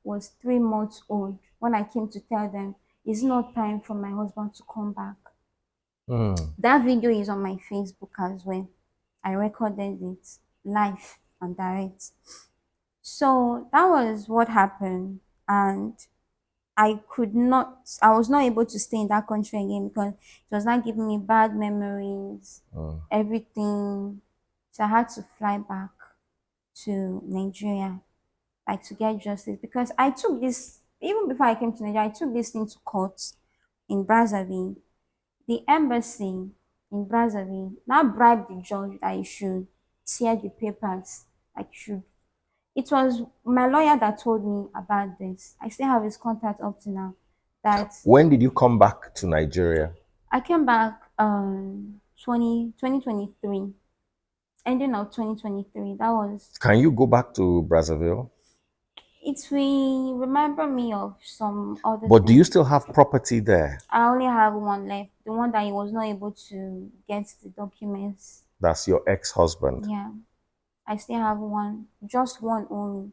was 3 months old. When I came to tell them it's not time for my husband to come back. Mm. That video is on my Facebook as well. I recorded it live and direct. So that was what happened, and I was not able to stay in that country again because it was not giving me bad memories, Mm. everything. So I had to fly back to Nigeria, like to get justice, because I took this, even before I came to Nigeria, I took this thing to court in Brazzaville. The embassy in Brazzaville now bribed the judge that he should tear the papers, like should. It was my lawyer that told me about this. I still have his contact up to now. that When did you come back to Nigeria? I came back 2023, ending of 2023. That was Can you go back to Brazzaville? it will remember me of some other But do you things. still have property there? I only have one left, the one that he was not able to get the documents. That's your ex-husband. Yeah, I still have one, just one only.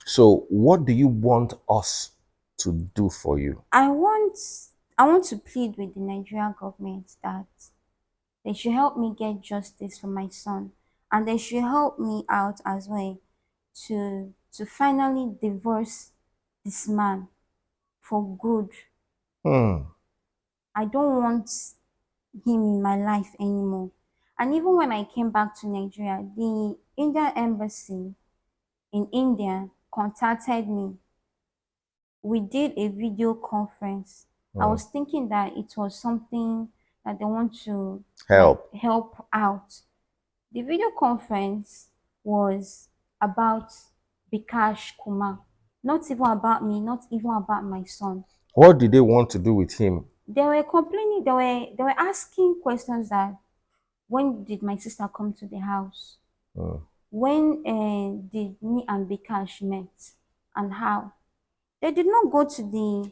So what do you want us to do for you? I want I want to plead with the Nigerian government that they should help me get justice for my son, and they should help me out as well to finally divorce this man for good. Hmm. I don't want him in my life anymore. And even when I came back to Nigeria, the Indian embassy in India contacted me. We did a video conference. I Hmm. was thinking that it was something that they want to like Help. help out. The video conference was about Bikash Kumar, not even about me, not even about my son. What did they want to do with him? They were complaining, they were asking questions that when did my sister come to the house? Hmm. When did me and Bikash met? And how? They did not go to the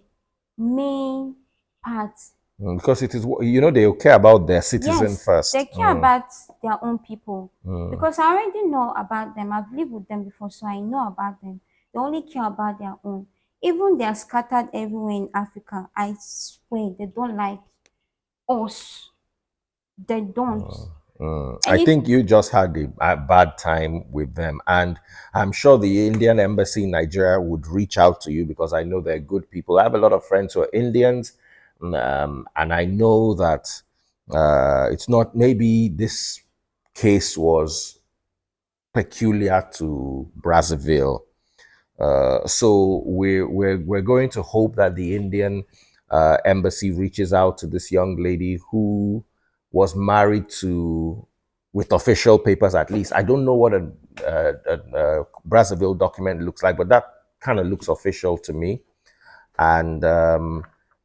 main part. Because it is, they care about their citizen Yes, first. they care about their own people Hmm. because I already know about them. I've lived with them before, so I know about them. They only care about their own. Even they are scattered everywhere in Africa. I swear they don't like us. They don't. And I if think you just had a bad time with them. And I'm sure the Indian embassy in Nigeria would reach out to you because I know they're good people. I have a lot of friends who are Indians, and I know that it's not, maybe this case was peculiar to Brazzaville. So we're going to hope that the Indian embassy reaches out to this young lady who was married to, with official papers at least. I don't know what a Brazzaville document looks like, but that kind of looks official to me. And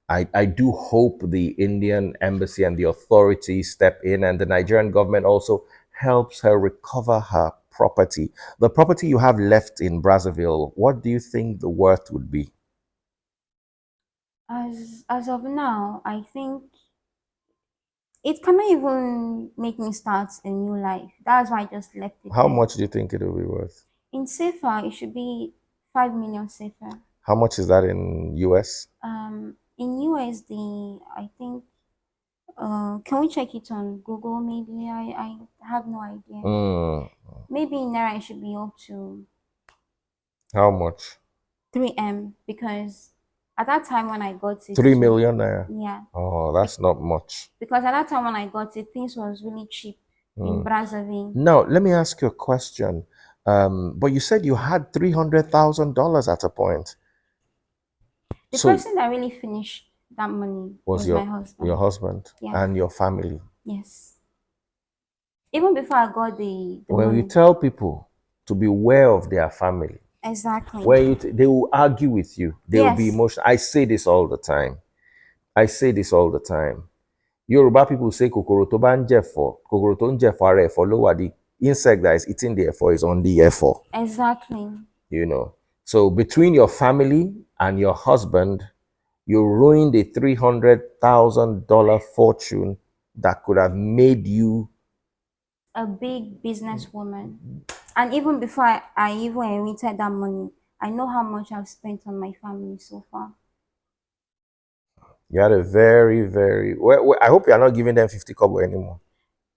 I do hope the Indian embassy and the authorities step in, and the Nigerian government also helps her recover her property. The property you have left in Brazzaville, what do you think the worth would be? as of now, I think it cannot even make me start a new life. That's why I just left it How there. much do you think it will be worth? In safer, it should be 5 million safer. How much is that in US? In USD, I think. Can we check it on Google? Maybe I have no idea. Mm, Maybe in Naira it should be up to how much? 3M because at that time when I got it, 3 million naira. yeah, Oh, that's not much. because at that time when I got it, things was really cheap in Brazzaville. Now, let me ask you a question. But you said you had $300,000 at a point. The So person that really finished that money was was my your husband. husband Yeah, and your family. yes. Even before I got the When you money. tell people to beware of their family, Exactly. they will argue with you, they will be Yes, emotional. I say this all the time. I say this all the time. Yoruba people say kokoro to ba nje efo, kokoro to nje efo ara efo lo wa, the insect that is eating the efo is on the efo, exactly. you know. So between your family and your husband, you ruined a $300,000 fortune that could have made you. A big businesswoman. And even before I even inherited that money, I know how much I've spent on my family so far. You had a very, very. I hope you are not giving them 50 kobo anymore.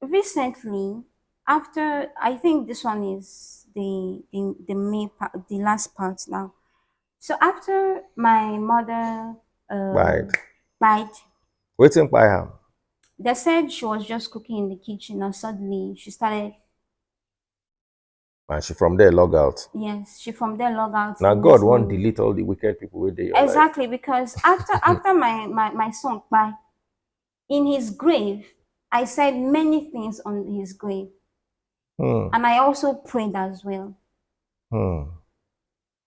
Recently, after I think this one is the main part, the last part now. So after my mother Right. died, Waiting by him. they said she was just cooking in the kitchen and suddenly she started. And she from there log out. Yes, she from there log out the Now God next won't morning. delete all the wicked people with your life. Exactly, because after my son died, in his grave, I said many things on his grave. Hmm. And I also prayed as well. Hmm.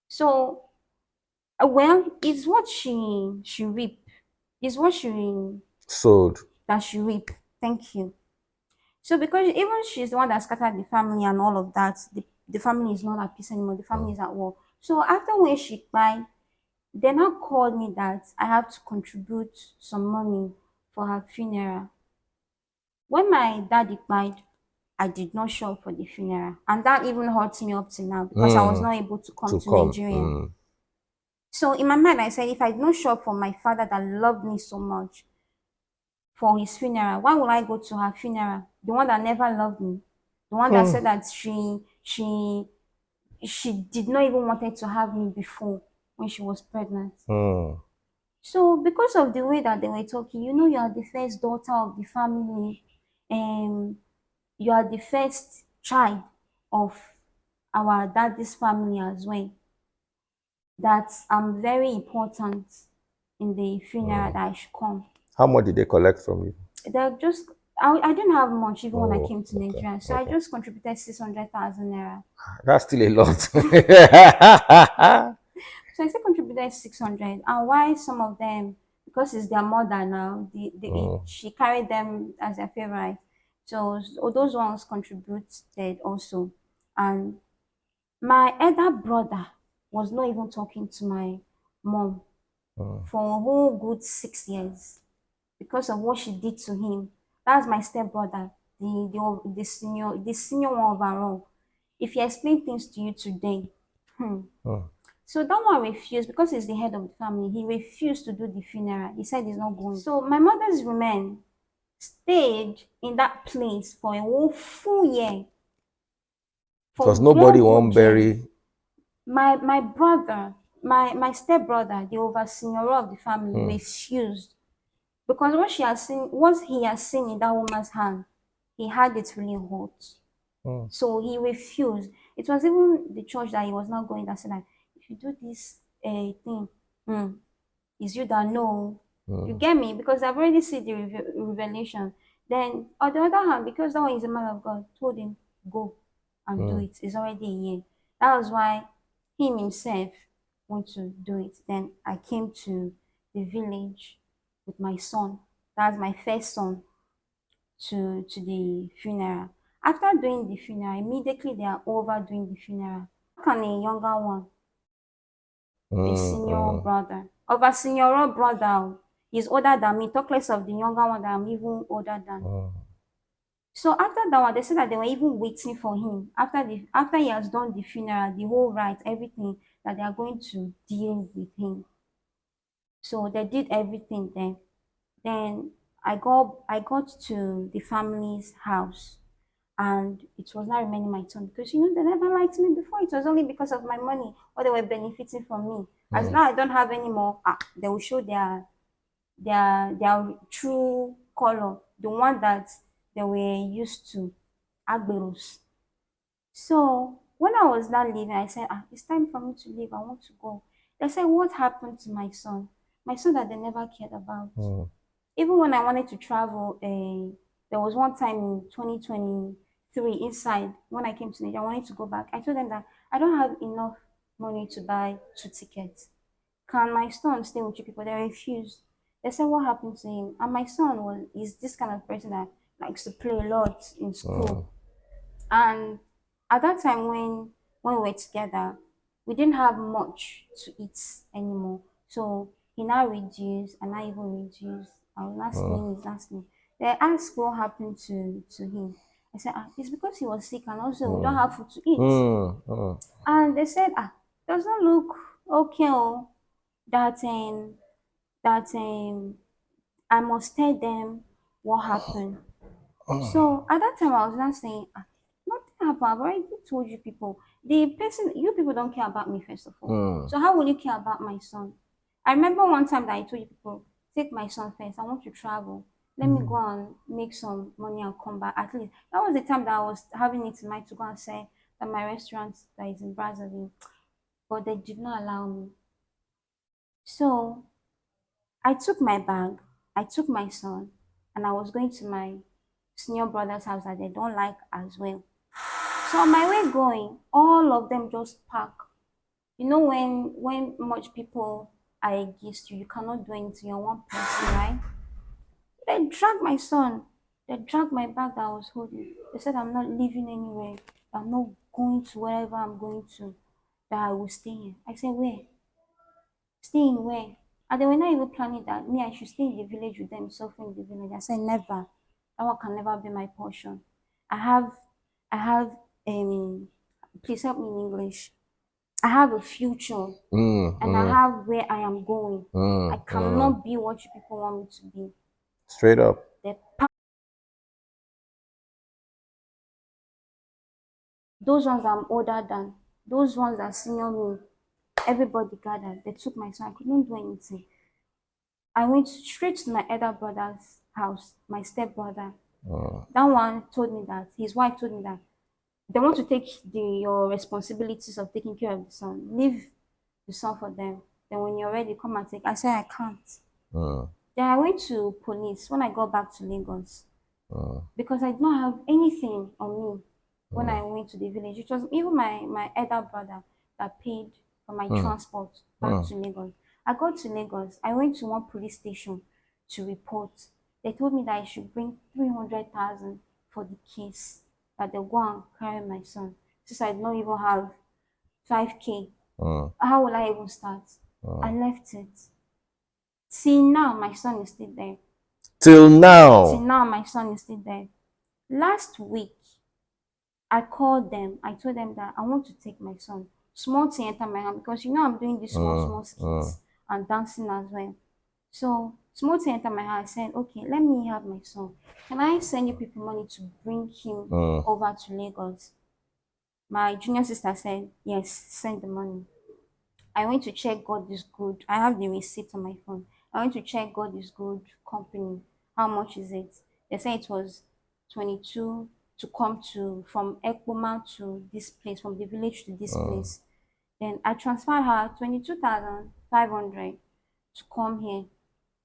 So Well, it's what she reap. It's what she Sold. that she reap. Thank you. So because even she's the one that scattered the family and all of that, the family is not at peace anymore. The family is at war. So after when she died, they now called me that I have to contribute some money for her funeral. When my daddy died, I did not show up for the funeral, and that even hurts me up to now because I was Mm. not able to come To to come. Nigeria. So in my mind, I said, if I did not show up for my father that loved me so much for his funeral, why would I go to her funeral? The one that never loved me, the one that said that she did not even wanted to have me before when she was pregnant. Mm. So because of the way that they were talking, you are the first daughter of the family, and you are the first child of our daddy's family as well. That I'm very important in the funeral that I should come. How much did they collect from you? They're just I didn't have much even when I Oh, came to okay, Nigeria. So I okay. just contributed 600,000 naira. That's still a lot. So I still contributed 600. And why some of them, because it's their mother now, she carried them as their favorite. So all those ones contributed also. And my elder brother was not even talking to my mom for a whole good 6 years because of what she did to him. That's my stepbrother, the senior one overall. If he explain things to you today, hmm. So that one refused because he's the head of the family. He refused to do the funeral. He said he's not going. So my mother's remain stayed in that place for a whole full year. Because For nobody one good won't year. bury. My brother, my stepbrother, the oversenior of the family, refused because what he has seen in that woman's hand, he had it really hot. So he refused. It was even the church that he was not going that said that if you do this thing, mm, it's you that know. You get me? Because I've already seen the revelation. Then on the other hand, because that one is a man of God, told him, go and do it. It's already a year. That was why him himself want to do it. Then I came to the village with my son. That's my first son to the funeral. After doing the funeral, immediately they are over doing the funeral. How can a younger one, a senior brother, of a senior brother, is older than me, talk less of the younger one that I'm even older than. So after that one, they said that they were even waiting for him after he has done the funeral, the whole rite, everything, that they are going to deal with him. So they did everything then. Then I got to the family's house, and it was not remaining my turn because they never liked me before. It was only because of my money, or they were benefiting from me. As now I don't have any more, they will show their true color, the one that they were used to, Agberos. So when I was not leaving, I said, it's time for me to leave. I want to go. They said, what happened to my son? My son that they never cared about. Even when I wanted to travel, there was one time in 2023 inside when I came to Nigeria, I wanted to go back. I told them that I don't have enough money to buy 2 tickets. Can my son stay with you people? They refused. They said, what happened to him? And my son is this kind of person that likes to play a lot in school. And at that time when we were together, we didn't have much to eat anymore. So he now reduced and I even reduced. I was not slim, he's not slim. They asked what happened to him. I said, it's because he was sick and also we don't have food to eat. And they said, does not look okay, that I must tell them what happened. So at that time, I was not saying, nothing happened. I've already told you people. The person, you people don't care about me, first of all. So how will you care about my son? I remember one time that I told you people, take my son first. I want to travel. Let me go and make some money and come back. At least that was the time that I was having it in mind to go and say that my restaurant that is in Brazzaville, but they did not allow me. So I took my bag, I took my son, and I was going to my senior brother's house that they don't like as well. So on my way going, all of them just park You know, when much people are against you, you cannot do anything. You're one person, right? They dragged my son. They dragged my bag that I was holding. They said I'm not leaving anywhere. I'm not going to wherever I'm going to. That I will stay here. I said, where? Stay in where? And they were not even planning that me, I should stay in the village with them, suffering in the village. I said, never. That one can never be my portion. I have, I have, please help me in English. I have a future Mm, and I mm, have where I am going. I mm, mm. cannot be what you people want me to be. Straight up. The Those ones I'm older than, those ones that senior me, everybody gathered. They took my son. I couldn't do anything. I went straight to my elder brother's house, my stepbrother. That one told me that his wife told me that they want to take your responsibilities of taking care of the son. Leave the son for them. Then when you're ready, come and take. I said I can't. Mm, Then I went to police when I got back to Lagos mm, because I did not have anything on me when mm, I went to the village. It was even my elder brother that paid for my mm, transport back mm. to Lagos. I got to Lagos. I went to one police station to report. They told me that I should bring 300,000 for the case, that they'll go and carry my son. Since I did not even have 5K, Mm, how will I even start? I mm. left it. See, now my son is still there. Till Till now. now, my son is still there. Last week, I called them. I told them that I want to take my son. Small thing enter my hand because you know I'm doing these small, Mm, small mm, skits and dancing as well. So small thing enter my hand. I said, okay, let me have my son. Can I send you people money to bring him mm, over to Lagos? My junior sister said, yes, send the money. I went to check God is good. I have the receipt on my phone. I went to check God is good company. How much is it? They said it was 22 to come to from Ekpoma to this place, from the village to this mm. place. Then I transferred her 22,500 to come here.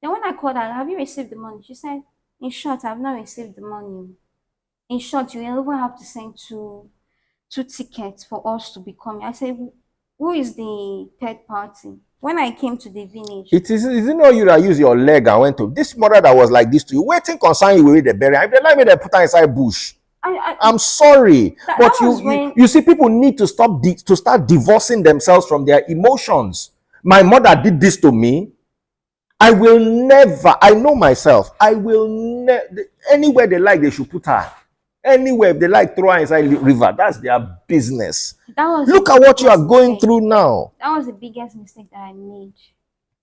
Then when I called her, have you received the money? She said, in short, I've not received the money. In short, you will even have to send two tickets for us to be coming. I said, who is the third party? When I came to the village, Is it not you that use your leg and went to this mother that was like this to you? Waiting concern you with the bury. If they like me, they put her inside bush. I I'm sorry, that but was when you see, people need to to start divorcing themselves from their emotions. My mother did this to me. I will never. I know myself. I will never. Anywhere they like, they should put her. Anywhere if they like, throw her inside river. That's their business. that was the Look at what you are biggest going mistake. through now. That was the biggest mistake that I made.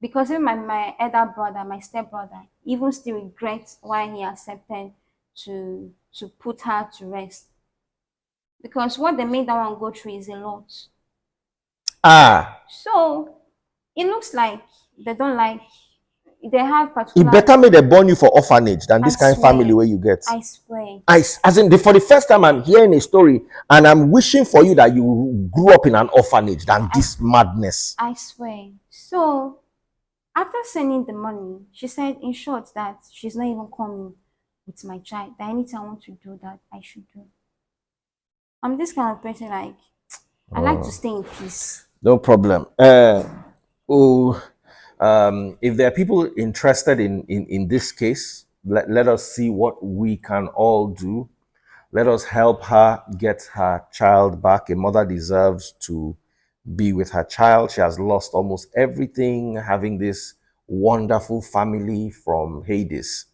Because even my elder brother, my stepbrother, even still regrets why he accepted to put her to rest. Because what they made that one go through is a lot. Ah, So it looks like they don't like, they have it particular, better make they born you for orphanage than I this kind of family swear, where you get. I swear, As in, for the first time, I'm hearing a story, and I'm wishing for you that you grew up in an orphanage than I, this madness. I swear. So after sending the money, she said in short that she's not even coming with my child. That anything I want to do that I should do. I'm this kind of person like I like to stay in peace. No problem. Oh, if there are people interested in this case, let us see what we can all do. Let us help her get her child back. A mother deserves to be with her child. She has lost almost everything, having this wonderful family from Hades.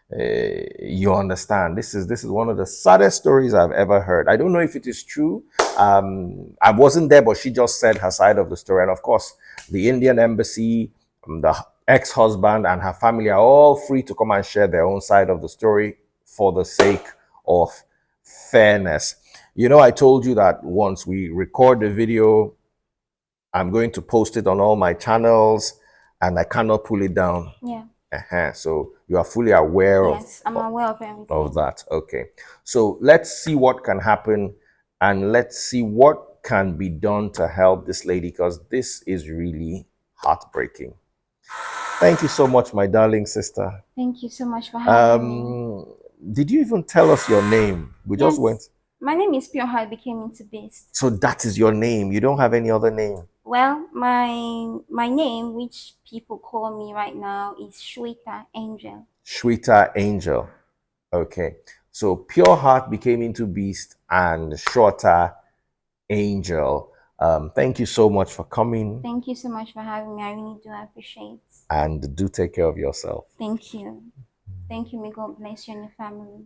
You understand, this is one of the saddest stories I've ever heard. I don't know if it is true. I wasn't there, but she just said her side of the story. And of course, the Indian embassy, the ex-husband and her family are all free to come and share their own side of the story for the sake of fairness. You know, I told you that once we record the video, I'm going to post it on all my channels, and I cannot pull it down. Yeah. So you are fully aware Yes, I'm aware of of everything. that. Okay. So let's see what can happen, and let's see what can be done to help this lady, because this is really heartbreaking. Thank you so much, my darling sister. Thank you so much for having me. Did you even tell us your name? We just Yes, went. My name is Pure Heart became into Beast. So that is your name. You don't have any other name. Well, my name, which people call me right now, is Shweta Angel. Shweta Angel. Okay. So Pure Heart became into Beast and Shorter Angel. Thank you so much for coming, Thank you so much for having me. I really do appreciate. and do take care of yourself. Thank you. Thank you. May God bless you and your family.